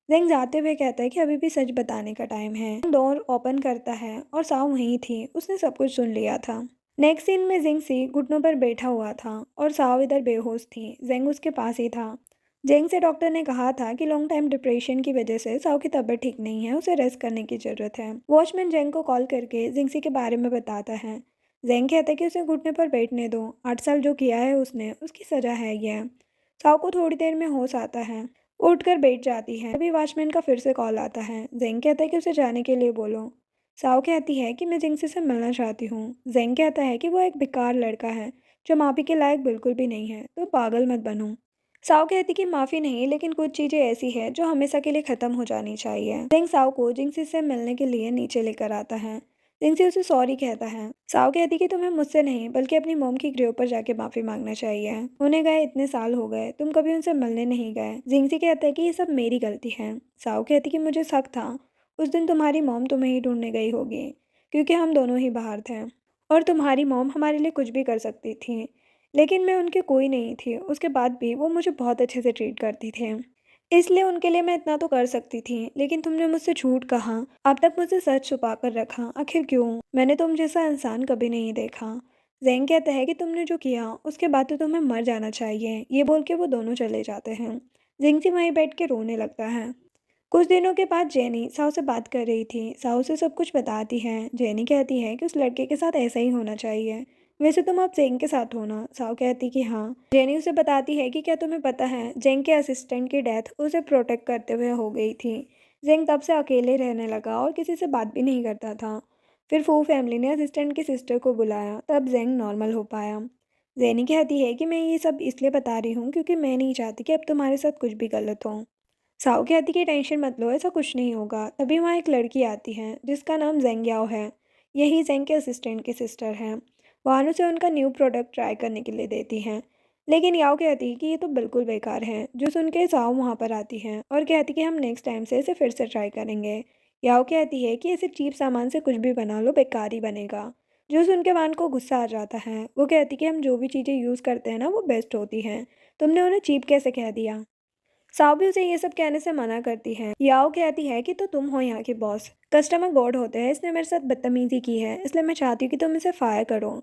जिंग जाते हुए कहता है कि अभी भी सच बताने का टाइम है। डोर ओपन करता है और साओ वहीं थी, उसने सब कुछ सुन लिया था। नेक्स्ट सीन में जिंग सी घुटनों पर बैठा हुआ था और साओ इधर बेहोश थी। जेंग उसके पास ही था। जेंग से डॉक्टर ने कहा था कि लॉन्ग टाइम डिप्रेशन की वजह से साओ की तबीयत ठीक नहीं है, उसे रेस्ट करने की ज़रूरत है। वॉचमैन जेंग को कॉल करके जिंगसी के बारे में बताता है। जेंग कहता है कि उसे घुटने पर बैठने दो, 8 साल जो किया है उसने, उसकी सज़ा है यह। साओ को थोड़ी देर में होश आता है, वो उठकर बैठ जाती है। तभी वॉचमैन का फिर से कॉल आता है। जेंग कहता है कि उसे जाने के लिए बोलो। साओ कहती है कि मैं जिंगसी से मिलना चाहती हूँ। जेंग कहता है कि वो एक बेकार लड़का है जो माफ़ी के लायक बिल्कुल भी नहीं है, तो पागल मत बनो। साओ कहती कि माफ़ी नहीं, लेकिन कुछ चीज़ें ऐसी है जो हमेशा के लिए ख़त्म हो जानी चाहिए। जिंग साओ को जिंगसी से मिलने के लिए नीचे लेकर आता है। जिंगसी उसे सॉरी कहता है। साओ कहती कि तुम्हें मुझसे नहीं बल्कि अपनी मोम की ग्रेव पर जाके माफ़ी मांगना चाहिए, उन्हें गए इतने साल हो गए, तुम कभी उनसे मिलने नहीं गए। जिंगसी कहता है कि ये सब मेरी गलती है। साओ कहती कि मुझे शक था उस दिन तुम्हारी मोम तुम्हें ही ढूंढने गई होगी, क्योंकि हम दोनों ही बाहर थे और तुम्हारी मोम हमारे लिए कुछ भी कर सकती थी, लेकिन मैं उनकी कोई नहीं थी। उसके बाद भी वो मुझे बहुत अच्छे से ट्रीट करती थी, इसलिए उनके लिए मैं इतना तो कर सकती थी। लेकिन तुमने मुझसे झूठ कहा, अब तक मुझसे सच छुपा कर रखा, आखिर क्यों? मैंने तुम जैसा इंसान कभी नहीं देखा। जेंग कहता है कि तुमने जो किया उसके बाद तो तुम्हें मर जाना चाहिए। ये बोल के वो दोनों चले जाते हैं। जिंगसी वहीं बैठ के रोने लगता है। कुछ दिनों के बाद जेनी साऊ से बात कर रही थी। साऊ से सब कुछ बताती है। जेनी कहती है कि उस लड़के के साथ ऐसा ही होना चाहिए। वैसे तुम अब जेंग के साथ हो ना? साऊ कहती कि हाँ। जेनी उसे बताती है कि क्या तुम्हें पता है जेंग के असिस्टेंट की डेथ उसे प्रोटेक्ट करते हुए हो गई थी। जेंग तब से अकेले रहने लगा और किसी से बात भी नहीं करता था। फिर फू फैमिली ने असिस्टेंट की सिस्टर को बुलाया, तब जेंग नॉर्मल हो पाया। जेनी कहती है कि मैं ये सब इसलिए बता रही हूँ क्योंकि मैं नहीं चाहती कि अब तुम्हारे साथ कुछ भी गलत हो। साओ कहती कि टेंशन मत लो, ऐसा कुछ नहीं होगा। तभी वहाँ एक लड़की आती है जिसका नाम जेंग याओ है। यही जेंग के असिस्टेंट की सिस्टर हैं। वान उसे उनका न्यू प्रोडक्ट ट्राई करने के लिए देती हैं। लेकिन याओ कहती है कि ये तो बिल्कुल बेकार है। जो सुन के साओ वहाँ पर आती हैं और कहती कि हम नेक्स्ट टाइम से इसे फिर से ट्राई करेंगे। याओ कहती है कि ऐसे चीप सामान से कुछ भी बना लो, बेकार ही बनेगा। जो सुन के वान को गुस्सा आ जाता है। वो कहती कि हम जो भी चीज़ें यूज़ करते हैं ना, वो बेस्ट होती हैं। तुमने उन्हें चीप कैसे कह दिया। साओ भी उसे ये सब कहने से मना करती है। याओ कहती है कि तो तुम हो यहाँ के बॉस, कस्टमर गॉड होते हैं, इसने मेरे साथ बदतमीजी की है, इसलिए मैं चाहती हूँ कि तुम इसे फायर करो।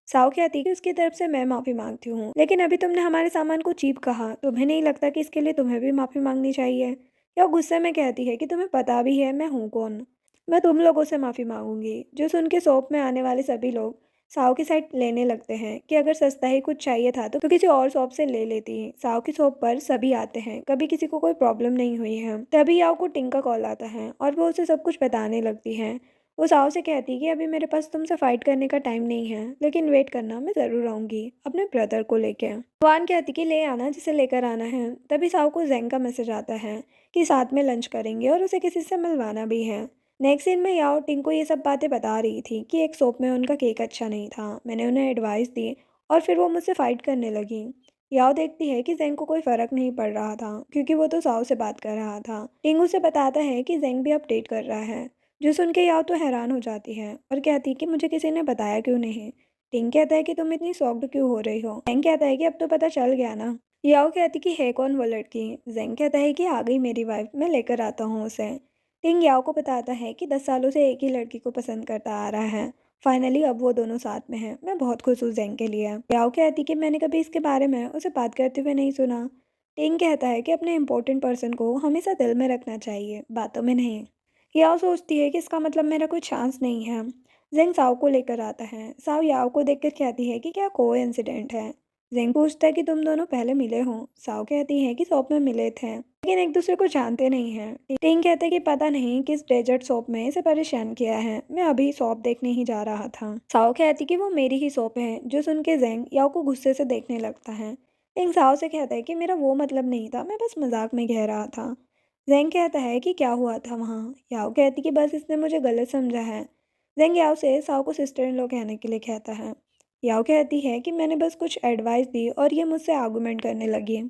साओ कहती है कि उसकी तरफ से मैं माफ़ी मांगती हूँ, लेकिन अभी तुमने हमारे सामान को चीप कहा, तुम्हें नहीं लगता कि इसके लिए तुम्हें भी माफ़ी मांगनी चाहिए। या गुस्से में कहती है कि तुम्हें पता भी है मैं हूँ कौन। मैं तुम लोगों से माफ़ी मांगूंगी। जो सुन के शॉप में आने वाले सभी लोग साओ की साइड लेने लगते हैं कि अगर सस्ता ही कुछ चाहिए था तो किसी और शॉप से ले लेती। साओ की शॉप पर सभी आते हैं, कभी किसी को कोई प्रॉब्लम नहीं हुई है। तभी याओ को टिंग का कॉल आता है और वो उसे सब कुछ बताने लगती है। वो साओ से कहती है कि अभी मेरे पास तुमसे फाइट करने का टाइम नहीं है, लेकिन वेट करना, मैं ज़रूर आऊँगी अपने ब्रदर को लेके। वान कहती कि ले आना जिसे लेकर आना है। तभी साओ को जेंग का मैसेज आता है कि साथ में लंच करेंगे और उसे किसी से मिलवाना भी है। नेक्स्ट सीन में याओ टिंग को ये सब बातें बता रही थी कि एक शॉप में उनका केक अच्छा नहीं था। मैंने उन्हें एडवाइस दी और फिर वो मुझसे फ़ाइट करने लगी। याओ देखती है कि जेंग को कोई फ़र्क नहीं पड़ रहा था क्योंकि वो तो साओ से बात कर रहा था। टिंग उसे बताता है कि जेंग भी अपडेट कर रहा है। जो सुन के याओ तो हैरान हो जाती है और कहती कि मुझे किसी ने बताया क्यों नहीं। टिंग कहता है कि तुम इतनी शॉक्ड क्यों हो रही हो। जेंग कहता है कि अब तो पता चल गया ना। याओ कहती कि है कौन वो लड़की। जेंग कहता है कि आ गई मेरी वाइफ, मैं लेकर आता हूँ उसे। टिंग याओ को बताता है कि 10 सालों से एक ही लड़की को पसंद करता आ रहा है। फाइनली अब वो दोनों साथ में हैं। मैं बहुत खुश हूँ जेंग के लिए। याओ कहती कि मैंने कभी इसके बारे में उसे बात करते हुए नहीं सुना। टिंग कहता है कि अपने इम्पोर्टेंट पर्सन को हमेशा दिल में रखना चाहिए, बातों में नहीं। याओ सोचती है कि इसका मतलब मेरा कोई चांस नहीं है। जेंग साओ को लेकर आता है। साओ याओ को देखकर कहती है कि क्या कोइंसिडेंट है। जेंग पूछता है कि तुम दोनों पहले मिले हो। साओ कहती है कि शॉप में मिले थे लेकिन एक दूसरे को जानते नहीं हैं। टिंग कहते कि पता नहीं किस डेजर्ट शॉप में इसे परेशान किया है, मैं अभी शॉप देखने ही जा रहा था। साओ कहती कि वो मेरी ही शॉप है। जो सुन के जेंग याओ को गुस्से से देखने लगता है। टिंग साओ से कहता है कि मेरा वो मतलब नहीं था, मैं बस मजाक में कह रहा था। जेंग कहता है कि क्या हुआ था वहाँ। याओ कहती कि बस इसने मुझे गलत समझा है। जेंग याओ से साओ को सिस्टर इन लॉ कहने के लिए कहता है। याओ कहती है कि मैंने बस कुछ एडवाइस दी और ये मुझसे आर्गूमेंट करने लगी।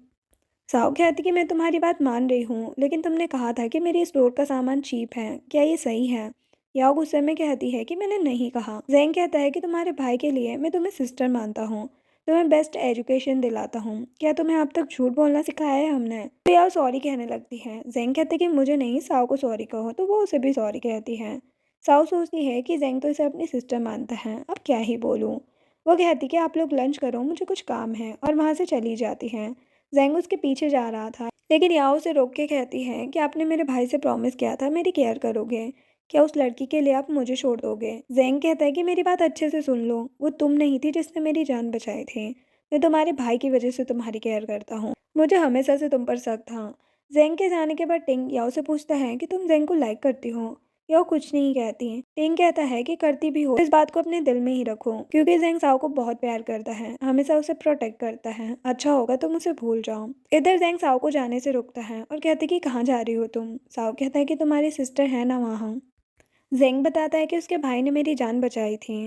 साओ कहती कि मैं तुम्हारी बात मान रही हूँ, लेकिन तुमने कहा था कि मेरी स्टोर का सामान चीप है, क्या ये सही है। याओ गुस्से में कहती है कि मैंने नहीं कहा। जेंग कहता है कि तुम्हारे भाई के लिए मैं तुम्हें सिस्टर मानता हूँ, तुम्हें बेस्ट एजुकेशन दिलाता हूँ, क्या तुम्हें अब तक झूठ बोलना सिखाया है हमने। तो याओ सॉरी कहने लगती है। जेंग कहते कि मुझे नहीं, साओ को सॉरी कहो, तो वो उसे भी सॉरी कहती है। साओ सोचती है कि जेंग तो इसे अपनी सिस्टर मानता है, अब क्या ही बोलूँ। वो कहती कि आप लोग लंच करो, मुझे कुछ काम है, और वहाँ से चली जाती हैं। जेंग उसके पीछे जा रहा था लेकिन याओ उसे रोक के कहती है कि आपने मेरे भाई से प्रॉमिस किया था मेरी केयर करोगे, क्या उस लड़की के लिए आप मुझे छोड़ दोगे। जेंग कहता है कि मेरी बात अच्छे से सुन लो, वो तुम नहीं थी जिसने मेरी जान बचाई थी। मैं तुम्हारे भाई की वजह से तुम्हारी केयर करता हूँ, मुझे हमेशा से तुम पर शक था। जेंग के जाने के बाद टिंग याओ से पूछता है कि तुम जेंग को लाइक करती हो। या कुछ नहीं कहती। टिंग कहता है कि करती भी हो, इस बात को अपने दिल में ही रखो, क्योंकि जेंग साओ को बहुत प्यार करता है, हमेशा उसे प्रोटेक्ट करता है। अच्छा होगा तुम उसे भूल जाओ। इधर जेंग साओ को जाने से रोकता है और कहती कि कहाँ जा रही हो तुम। साओ कहता है कि तुम्हारी सिस्टर है ना वहाँ। जेंग बताता है कि उसके भाई ने मेरी जान बचाई थी।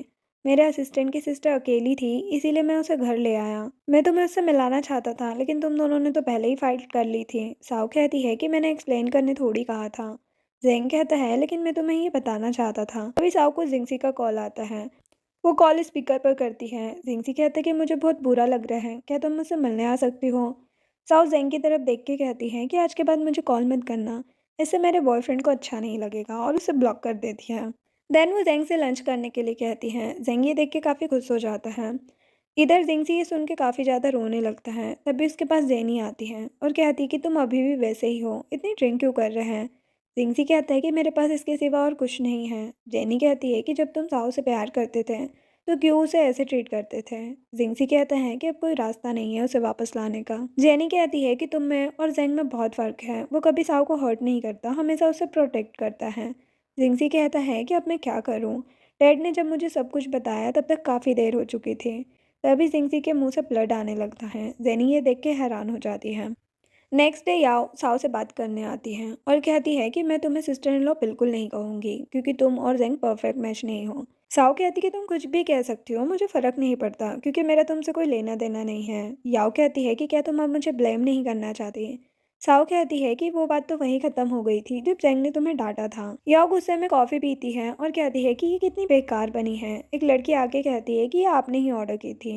मेरे असिस्टेंट की सिस्टर अकेली थी, इसीलिए मैं उसे घर ले आया। मैं तुम्हें उससे मिलाना चाहता था, लेकिन तुम दोनों ने तो पहले ही फाइट कर ली थी। साओ कहती है कि मैंने एक्सप्लेन करने थोड़ी कहा था। जेंग कहता है लेकिन मैं तुम्हें ये बताना चाहता था। अभी साओ को जिंगसी का कॉल आता है। वो कॉल स्पीकर पर करती है। जिंगसी कहते कि मुझे बहुत बुरा लग रहा है, क्या तुम मुझसे मिलने आ सकती हो। साओ जेंग की तरफ देख के कहती है कि आज के बाद मुझे कॉल मत करना, इससे मेरे बॉयफ्रेंड को अच्छा नहीं लगेगा, और उसे ब्लॉक कर देती है। देन वो जेंग से लंच करने के लिए कहती है। जेंग ये देख के काफ़ी खुश हो जाता है। इधर जिंगसी ये सुन के काफ़ी ज़्यादा रोने लगता है। तभी उसके पास जेनी आती है और कहती है कि तुम अभी भी वैसे ही हो, इतनी ड्रिंक क्यों कर रहे हैं। जिंगसी कहता है कि मेरे पास इसके सिवा और कुछ नहीं है। जेनी कहती है कि जब तुम साओ से प्यार करते थे तो क्यों उसे ऐसे ट्रीट करते थे। जिंगसी कहता है कि अब कोई रास्ता नहीं है उसे वापस लाने का। जेनी कहती है कि तुम में और जेंग में बहुत फ़र्क है, वो कभी साओ को हर्ट नहीं करता, हमेशा उसे प्रोटेक्ट करता है। जिंगसी कहता है कि अब मैं क्या करूं, डैड ने जब मुझे सब कुछ बताया तब तक काफ़ी देर हो चुकी थी। तभी जिंगसी के मुंह से ब्लड आने लगता है। जेनी ये देख के हैरान हो जाती है। नेक्स्ट डे याओ साओ से बात करने आती हैं और कहती है कि मैं तुम्हें सिस्टर इन लॉ बिल्कुल नहीं कहूँगी क्योंकि तुम और जेंग परफेक्ट मैच नहीं हो। साओ कहती कि तुम कुछ भी कह सकती हो, मुझे फ़र्क नहीं पड़ता क्योंकि मेरा तुमसे कोई लेना देना नहीं है। याओ कहती है कि क्या तुम अब मुझे ब्लेम नहीं करना चाहती। साओ कहती है कि वो बात तो वहीं ख़त्म हो गई थी जब जेंग ने तुम्हें डांटा था। याओ गुस्से में कॉफ़ी पीती है और कहती है कि ये कितनी बेकार बनी है। एक लड़की आके कहती है कि ये आपने ही ऑर्डर की थी।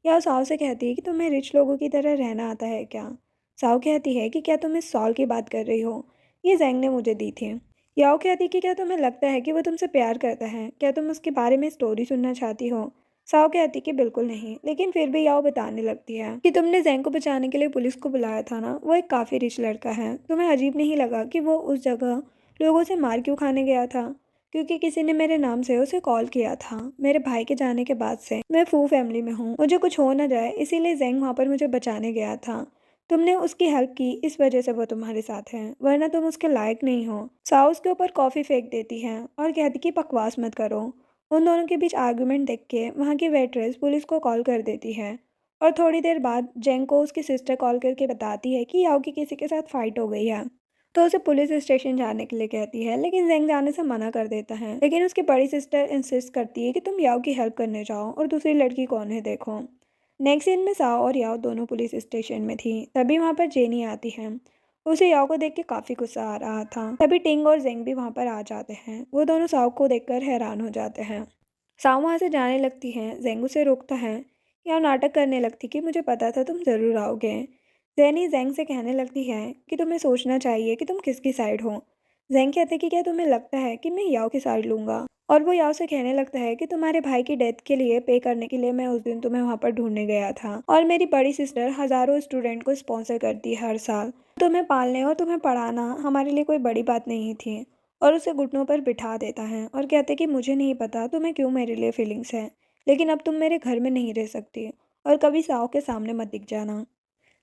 याओ साओ से कहती है कि तुम्हें रिच लोगों की तरह रहना आता है क्या। साओ कहती है कि क्या तुम इस सॉल की बात कर रही हो, ये जैंग ने मुझे दी थी। याओ कहती कि क्या तुम्हें लगता है कि वो तुमसे प्यार करता है, क्या तुम उसके बारे में स्टोरी सुनना चाहती हो। साओ कहती कि बिल्कुल नहीं, लेकिन फिर भी याओ बताने लगती है कि तुमने जैंग को बचाने के लिए पुलिस को बुलाया था ना, वो एक काफ़ी रिच लड़का है। तुम्हें अजीब नहीं लगा कि वो उस जगह लोगों से मार क्यों खाने गया था। क्योंकि किसी ने मेरे नाम से उसे कॉल किया था। मेरे भाई के जाने के बाद से मैं फू फैमिली में हूँ, मुझे कुछ हो ना जाए इसीलिए जैंग वहाँ पर मुझे बचाने गया था। तुमने उसकी हेल्प की, इस वजह से वो तुम्हारे साथ है, वरना तुम उसके लायक नहीं हो। साउ उसके ऊपर कॉफ़ी फेंक देती है और कहती कि बकवास मत करो। उन दोनों के बीच आर्गुमेंट देख के वहाँ की वेट्रेस पुलिस को कॉल कर देती है और थोड़ी देर बाद जेंग को उसकी सिस्टर कॉल करके बताती है कि याओ की किसी के साथ फाइट हो गई है। तो उसे पुलिस स्टेशन जाने के लिए कहती है, लेकिन जेंग जाने से मना कर देता है। लेकिन उसकी बड़ी सिस्टर इंसिस्ट करती है कि तुम याओ की हेल्प करने जाओ और दूसरी लड़की कौन है देखो। नेक्स्ट सीन में साओ और याओ दोनों पुलिस स्टेशन में थी। तभी वहाँ पर जेनी आती है। उसे याओ को देख के काफ़ी गुस्सा आ रहा था। तभी टिंग और जेंग भी वहाँ पर आ जाते हैं। वो दोनों साओ को देखकर हैरान हो जाते हैं। साओ वहाँ से जाने लगती है, जेंग उसे रोकता है। याओ नाटक करने लगती कि मुझे पता था तुम ज़रूर आओगे। जेनी जेंग से कहने लगती है कि तुम्हें सोचना चाहिए कि तुम किसकी साइड हो। जेंग कहते कि क्या तुम्हें लगता है कि मैं याओ की साइड लूँगा। और वो याओ से कहने लगता है कि तुम्हारे भाई की डेथ के लिए पे करने के लिए मैं उस दिन तुम्हें वहाँ पर ढूंढने गया था और मेरी बड़ी सिस्टर हज़ारों स्टूडेंट को स्पॉन्सर करती है हर साल। तुम्हें पालने और तुम्हें पढ़ाना हमारे लिए कोई बड़ी बात नहीं थी। और उसे घुटनों पर बिठा देता है और कहते कि मुझे नहीं पता तुम्हें क्यों मेरे लिए फीलिंग्स है, लेकिन अब तुम मेरे घर में नहीं रह सकती और कभी साओ के सामने मत दिख जाना।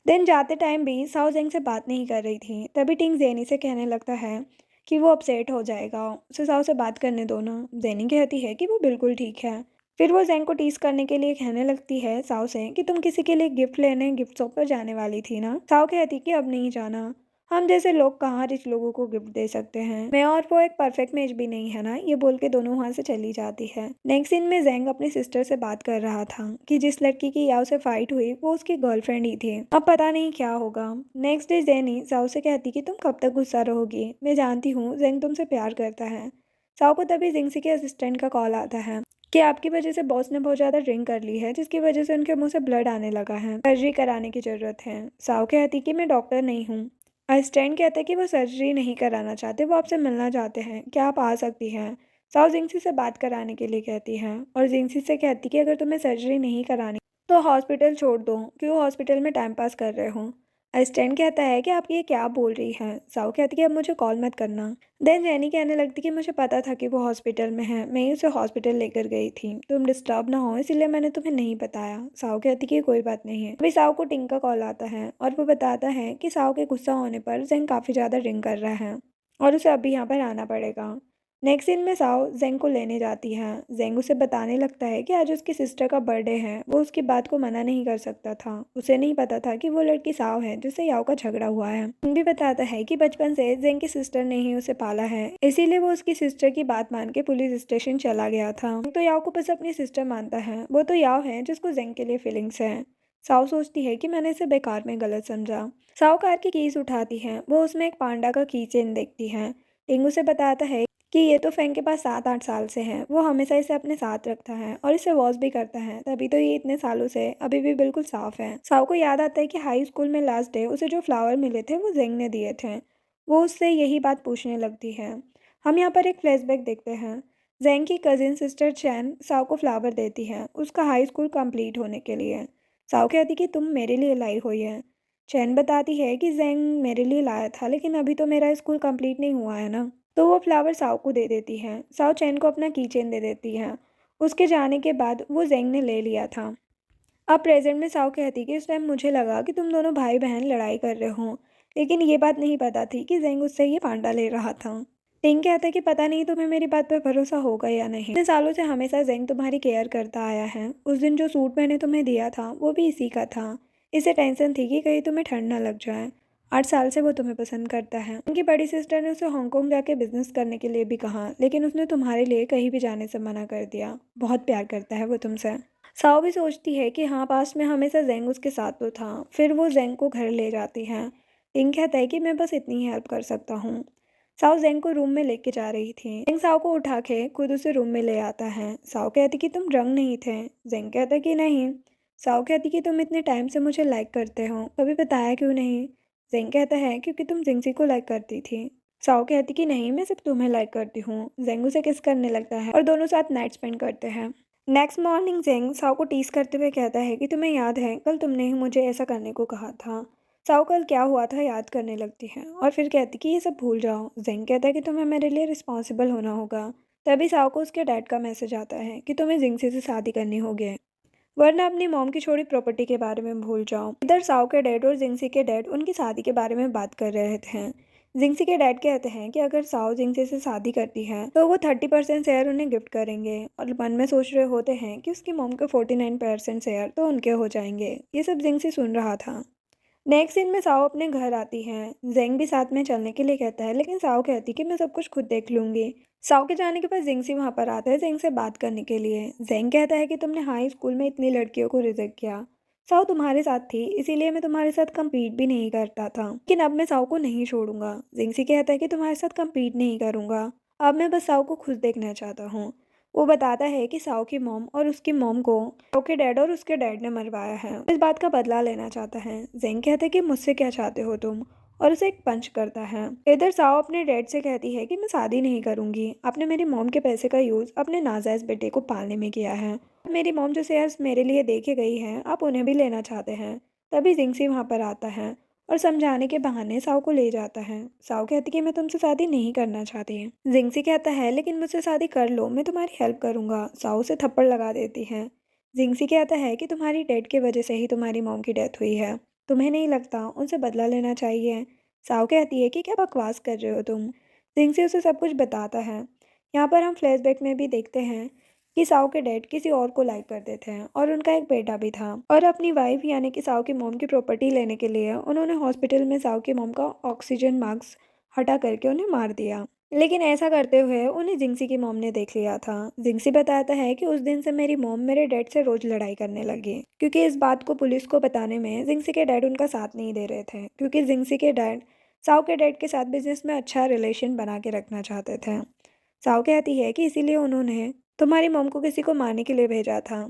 दिन जाते टाइम भी साओ जेंग से बात नहीं कर रही थी। तभी टिंग जेनी से कहने लगता है कि वो अपसेट हो जाएगा, उसे साओ से बात करने दो ना। जेनी कहती है कि वो बिल्कुल ठीक है। फिर वो जेंग को टीस करने के लिए कहने लगती है साओ से कि तुम किसी के लिए गिफ्ट लेने गिफ्ट शॉप पर जाने वाली थी ना। साओ कहती कि अब नहीं जाना, हम जैसे लोग कहाँ रिच लोगों को गिफ्ट दे सकते हैं, मैं और वो एक परफेक्ट मैच भी नहीं है ना। ये बोल के दोनों वहाँ से चली जाती है। नेक्स्ट सीन में जेंग अपनी सिस्टर से बात कर रहा था कि जिस लड़की की याओ से फाइट हुई वो उसकी गर्लफ्रेंड ही थी, अब पता नहीं क्या होगा। नेक्स्ट डे जेनी साओ से कहती कि तुम कब तक गुस्सा रहोगी, मैं जानती हूँ जेंग तुमसे प्यार करता है। साओ को तभी जिंगसी के असिस्टेंट का कॉल आता है कि आपकी वजह से बॉस ने बहुत ज़्यादा ड्रिंक कर ली है, जिसकी वजह से उनके मुंह से ब्लड आने लगा है, सर्जरी कराने की ज़रूरत है। साओ कहती कि मैं डॉक्टर नहीं हूँ। असिस्टेंट कहते कि वो सर्जरी नहीं कराना चाहते, वो आपसे मिलना चाहते हैं, क्या आप आ सकती हैं। साओ जिंगसी से बात कराने के लिए कहती हैं और जिंगसी से कहती कि अगर तुम्हें सर्जरी नहीं करानी तो हॉस्पिटल छोड़ दो, क्यों हॉस्पिटल में टाइम पास कर रहे हो। असिस्टेंट कहता है कि आप ये क्या बोल रही हैं। साउ कहती कि अब मुझे कॉल मत करना। देन जेनी कहने लगती कि मुझे पता था कि वो हॉस्पिटल में है, मैं ही उसे हॉस्पिटल लेकर गई थी, तुम डिस्टर्ब ना हो इसलिए मैंने तुम्हें नहीं बताया। साउ कहती कि कोई बात नहीं है। अभी साउ को टिंग का कॉल आता है और वो बताता है कि साउ के गुस्सा होने पर जेंग काफ़ी ज़्यादा ड्रिंक कर रहा है और उसे अभी यहाँ पर आना पड़ेगा। नेक्स्ट सीन में साओ जेंग को लेने जाती है। जेंग उसे बताने लगता है कि आज उसकी सिस्टर का बर्थडे है, वो उसकी बात को मना नहीं कर सकता था। उसे नहीं पता था कि वो लड़की साओ है जिससे याओ का झगड़ा हुआ है। जेंग भी बताता है कि बचपन से जेंग की सिस्टर ने ही उसे पाला है, इसीलिए वो उसकी सिस्टर की बात मान के पुलिस स्टेशन चला गया था। तो याओ को बस अपनी सिस्टर मानता है, वो तो याओ है जिसको जेंग के लिए फीलिंग्स है। साओ सोचती है कि मैंने इसे बेकार में गलत समझा। साओ कार की कीज उठाती है, वो उसमें एक पांडा का की चेन देखती है। टिंग उसे बताता है कि ये तो फैंग के पास 7-8 साल से है, वो हमेशा इसे अपने साथ रखता है और इसे वॉश भी करता है, तभी तो ये इतने सालों से अभी भी बिल्कुल साफ है। साओ को याद आता है कि हाई स्कूल में लास्ट डे उसे जो फ्लावर मिले थे वो जेंग ने दिए थे। वो उससे यही बात पूछने लगती है। हम यहाँ पर एक फ्लैशबैक देखते हैं। जेंग की कजिन सिस्टर चैन साओ को फ्लावर देती है उसका हाई स्कूल कंप्लीट होने के लिए। साओ कहती कि तुम मेरे लिए लाई हुई है। चैन बताती है कि जेंग मेरे लिए लाया था, लेकिन अभी तो मेरा स्कूल कंप्लीट नहीं हुआ है ना। तो वो फ्लावर साओ को दे देती है। साओ चैन को अपना की चेन दे देती है। उसके जाने के बाद वो जेंग ने ले लिया था। अब प्रेजेंट में साओ कहती कि उस टाइम मुझे लगा कि तुम दोनों भाई बहन लड़ाई कर रहे हो, लेकिन ये बात नहीं पता थी कि जेंग उससे ये पांडा ले रहा था। टिंग कहता है कि पता नहीं तुम्हें मेरी बात पर भरोसा होगा या नहीं, इतने सालों से हमेशा जेंग तुम्हारी केयर करता आया है। उस दिन जो सूट मैंने तुम्हें दिया था वो भी इसी का था। इसे टेंशन थी कि कहीं तुम्हें ठंड ना लग जाए। 8 साल से वो तुम्हें पसंद करता है। उनकी बड़ी सिस्टर ने उसे हांगकांग जाके बिजनेस करने के लिए भी कहा, लेकिन उसने तुम्हारे लिए कहीं भी जाने से मना कर दिया। बहुत प्यार करता है वो तुमसे। साओ भी सोचती है कि हाँ, पास्ट में हमेशा जेंग उसके साथ तो था। फिर वो जेंग को घर ले जाती है। टिंग कहता है कि मैं बस इतनी ही हेल्प कर सकता हूँ। साओ जेंग को रूम में लेके जा रही थी। जेंग साओ को उठा के खुद उसे रूम में ले आता है। साओ कहती कि तुम ड्रंक नहीं थे। जेंग कहता कि नहीं। साओ कहती कि तुम इतने टाइम से मुझे लाइक करते हो, कभी बताया क्यों नहीं। जेंग कहता है क्योंकि तुम जिंगसी को लाइक करती थी। साओ कहती कि नहीं, मैं सिर्फ तुम्हें लाइक करती हूँ। जेंग उसे किस करने लगता है और दोनों साथ नाइट स्पेंड करते हैं। नेक्स्ट मॉर्निंग जेंग साओ को टीज करते हुए कहता है कि तुम्हें याद है कल तुमने ही मुझे ऐसा करने को कहा था। साओ कल क्या हुआ था याद करने लगती है और फिर कहती कि ये सब भूल जाओ। जेंग कहता है कि तुम्हें मेरे लिए रिस्पॉन्सिबल होना होगा। तभी साओ को उसके डैड का मैसेज आता है कि तुम्हें जिंगसी से शादी करनी होगी, वरना अपनी मॉम की छोड़ी प्रॉपर्टी के बारे में भूल जाओ। इधर साओ के डैड और जिंगसी के डैड उनकी शादी के बारे में बात कर रहे थे। जिंगसी के डैड कहते हैं कि अगर साओ जिंगसी से शादी करती है तो वो 30% शेयर उन्हें गिफ्ट करेंगे, और मन में सोच रहे होते हैं कि उसकी मॉम के 49% शेयर तो उनके हो जाएंगे। ये सब जिंगसी सुन रहा था। नेक्स्ट सीन में साओ अपने घर आती है। जेंग भी साथ में चलने के लिए कहता है, लेकिन साओ कहती कि मैं सब कुछ खुद देख लूंगी। साओ के जाने के बाद जिंगसी वहां पर आता है जेंग से बात करने के लिए। जेंग कहता है कि तुमने हाई स्कूल में इतनी लड़कियों को रिजेक्ट किया। साओ तुम्हारे साथ थी, इसीलिए मैं तुम्हारे साथ compete भी नहीं करता था, लेकिन अब मैं साओ को नहीं छोड़ूंगा। जिंगसी कहता है कि तुम्हारे साथ compete नहीं करूंगा, अब मैं बस साओ को खुद देखना चाहता हूँ। वो बताता है कि साओ की मॉम और उसकी मॉम को साओ के डैड और उसके डैड ने मरवाया है। इस बात का बदला लेना चाहता है। जेंग कहता है कि मुझसे क्या चाहते हो तुम, और उसे एक पंच करता है। इधर साओ अपने डैड से कहती है कि मैं शादी नहीं करूंगी। आपने मेरी मॉम के पैसे का यूज अपने नाजायज बेटे को पालने में किया है। मेरी मॉम जो शेयर्स मेरे लिए देके गई हैं, आप उन्हें भी लेना चाहते हैं। तभी जिंगसी वहां पर आता है और समझाने के बहाने साओ को ले जाता है। साओ कहती कि मैं तुमसे शादी नहीं करना चाहती। जिंगसी कहता है लेकिन मुझसे शादी कर लो, मैं तुम्हारी हेल्प करूंगा। साओ से थप्पड़ लगा देती है। जिंगसी कहता है कि तुम्हारी डैड की वजह से ही तुम्हारी मॉम की डेथ हुई है, तुम्हें नहीं लगता उनसे बदला लेना चाहिए। साओ कहती है कि क्या बकवास कर रहे हो तुम। जिंगसी उसे सब कुछ बताता है। यहाँ पर हम फ्लैशबैक में भी देखते हैं कि साओ के डैड किसी और को लाइक करते थे और उनका एक बेटा भी था, और अपनी वाइफ यानी कि साओ की मॉम की प्रॉपर्टी लेने के लिए उन्होंने हॉस्पिटल में साओ की मॉम का ऑक्सीजन मास्क हटा करके उन्हें मार दिया। लेकिन ऐसा करते हुए उन्हें जिंगसी की मॉम ने देख लिया था। जिंगसी बताता है कि उस दिन से मेरी मॉम मेरे डैड से रोज लड़ाई करने लगी, क्योंकि इस बात को पुलिस को बताने में जिंगसी के डैड उनका साथ नहीं दे रहे थे, क्योंकि जिंगसी के डैड साओ के डैड के साथ बिजनेस में अच्छा रिलेशन बना के रखना चाहते थे। साओ कहती है कि इसीलिए उन्होंने तुम्हारी मॉम को किसी को मारने के लिए भेजा था।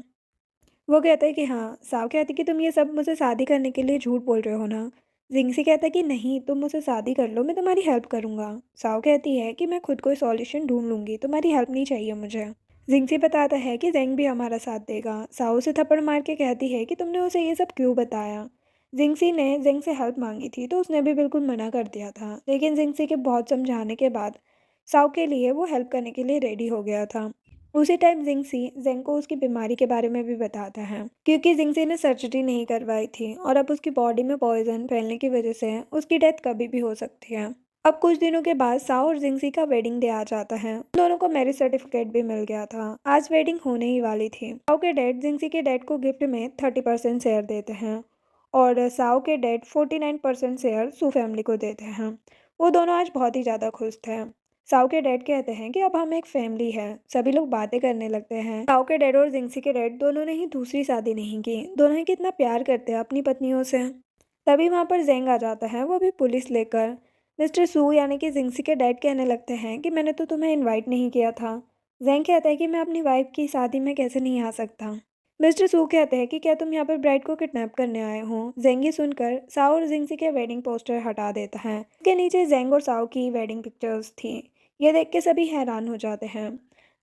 वो कहता है कि हाँ। साव कहती कि तुम ये सब मुझसे शादी करने के लिए झूठ बोल रहे हो ना। जिंगसी कहता है कि नहीं, तुम मुझसे शादी कर लो, मैं तुम्हारी हेल्प करूंगा। साव कहती है कि मैं खुद कोई सॉल्यूशन ढूंढ लूंगी, तुम्हारी हेल्प नहीं चाहिए मुझे। जिंगसी बताता है कि जेंग भी हमारा साथ देगा। साव उसे थप्पड़ मार के कहती है कि तुमने उसे ये सब क्यों बताया। जिंगसी ने जेंग से हेल्प मांगी थी तो उसने भी बिल्कुल मना कर दिया था, लेकिन जिंगसी के बहुत समझाने के बाद साव के लिए वो हेल्प करने के लिए रेडी हो गया था। उसी टाइम जिंगसी जेंग को उसकी बीमारी के बारे में भी बताता है, क्योंकि जिंगसी ने सर्जरी नहीं करवाई थी और अब उसकी बॉडी में पॉइजन फैलने की वजह से उसकी डेथ कभी भी हो सकती है। अब कुछ दिनों के बाद साओ और जिंगसी का वेडिंग डे आ जाता है। उन दोनों को मैरिज सर्टिफिकेट भी मिल गया था। आज वेडिंग होने ही वाली थी। साओ के डैड जिंगसी के डैड को गिफ्ट में 30% शेयर देते हैं, और साओ के डैड 49% शेयर सू फैमिली को देते हैं। वो दोनों आज बहुत ही ज़्यादा खुश थे। साओ के डैड कहते हैं कि अब हम एक फैमिली है। सभी लोग बातें करने लगते हैं। साओ के डैड और जिंगसी के डैड दोनों ने ही दूसरी शादी नहीं की, दोनों ही कितना प्यार करते हैं अपनी पत्नियों से। तभी वहां पर जेंग आ जाता है, वो भी पुलिस लेकर। मिस्टर सू यानी कि जिंगसी के डैड कहने लगते हैं कि मैंने तो तुम्हें इनवाइट नहीं किया था। जेंग कहता है कि मैं अपनी वाइफ की शादी में कैसे नहीं आ सकता। मिस्टर सू कहते हैं कि क्या तुम यहाँ पर ब्राइड को किडनैप करने आए हो। जेंग ये सुनकर साओ और जिंगसी के वेडिंग पोस्टर हटा देता है। इसके नीचे जेंग और साओ की वेडिंग पिक्चर्स थी। ये देख के सभी हैरान हो जाते हैं।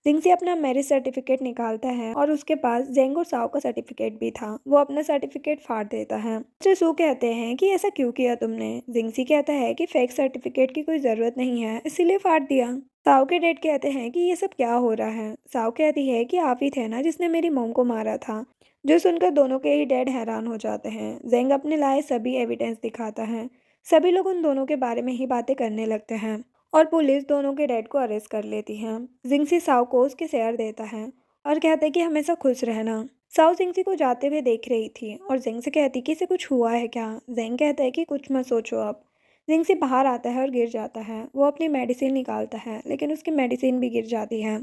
जिंगसी अपना मैरिज सर्टिफिकेट निकालता है और उसके पास जेंग और साओ का सर्टिफिकेट भी था। वो अपना सर्टिफिकेट फाड़ देता है। मिस्टर सू कहते हैं कि ऐसा क्यों किया तुमने। जिंगसी कहता है कि फेक सर्टिफिकेट की कोई ज़रूरत नहीं है, इसीलिए फाड़ दिया। साओ के डैड कहते हैं कि ये सब क्या हो रहा है। साओ कहती है कि आप ही थे ना जिसने मेरी मॉम को मारा था। जो सुनकर दोनों के ही डैड हैरान हो जाते हैं। जेंग अपने लाए सभी एविडेंस दिखाता है। सभी लोग उन दोनों के बारे में ही बातें करने लगते हैं और पुलिस दोनों के डैड को अरेस्ट कर लेती है। जिंगसी साओ को उसके शेयर देता है और कहता है कि हमेशा खुश रहना। साओ जिंगसी को जाते हुए देख रही थी और जेंग से कहती कि इसे कुछ हुआ है क्या। जेंग कहता है कि कुछ मत सोचो, आप जिंगसी बाहर आता है और गिर जाता है। वो अपनी मेडिसिन निकालता है लेकिन उसकी मेडिसिन भी गिर जाती है।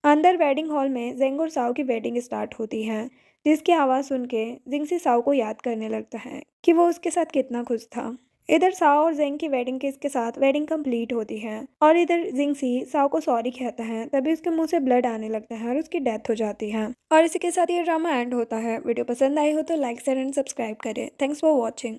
अंदर वेडिंग हॉल में जेंग और साओ की वेडिंग स्टार्ट होती है, जिसकी आवाज़ सुन के जिंगसी साओ को याद करने लगता है कि वो उसके साथ कितना खुश था। इधर साओ और जेंग की वेडिंग किस के साथ वेडिंग कंप्लीट होती है और इधर जिंगसी साओ को सॉरी कहता है। तभी उसके मुंह से ब्लड आने लगता है और उसकी डेथ हो जाती है। और इसी के साथ ये ड्रामा एंड होता है। वीडियो पसंद आई हो तो लाइक शेयर एंड सब्सक्राइब करें। Thanks for watching.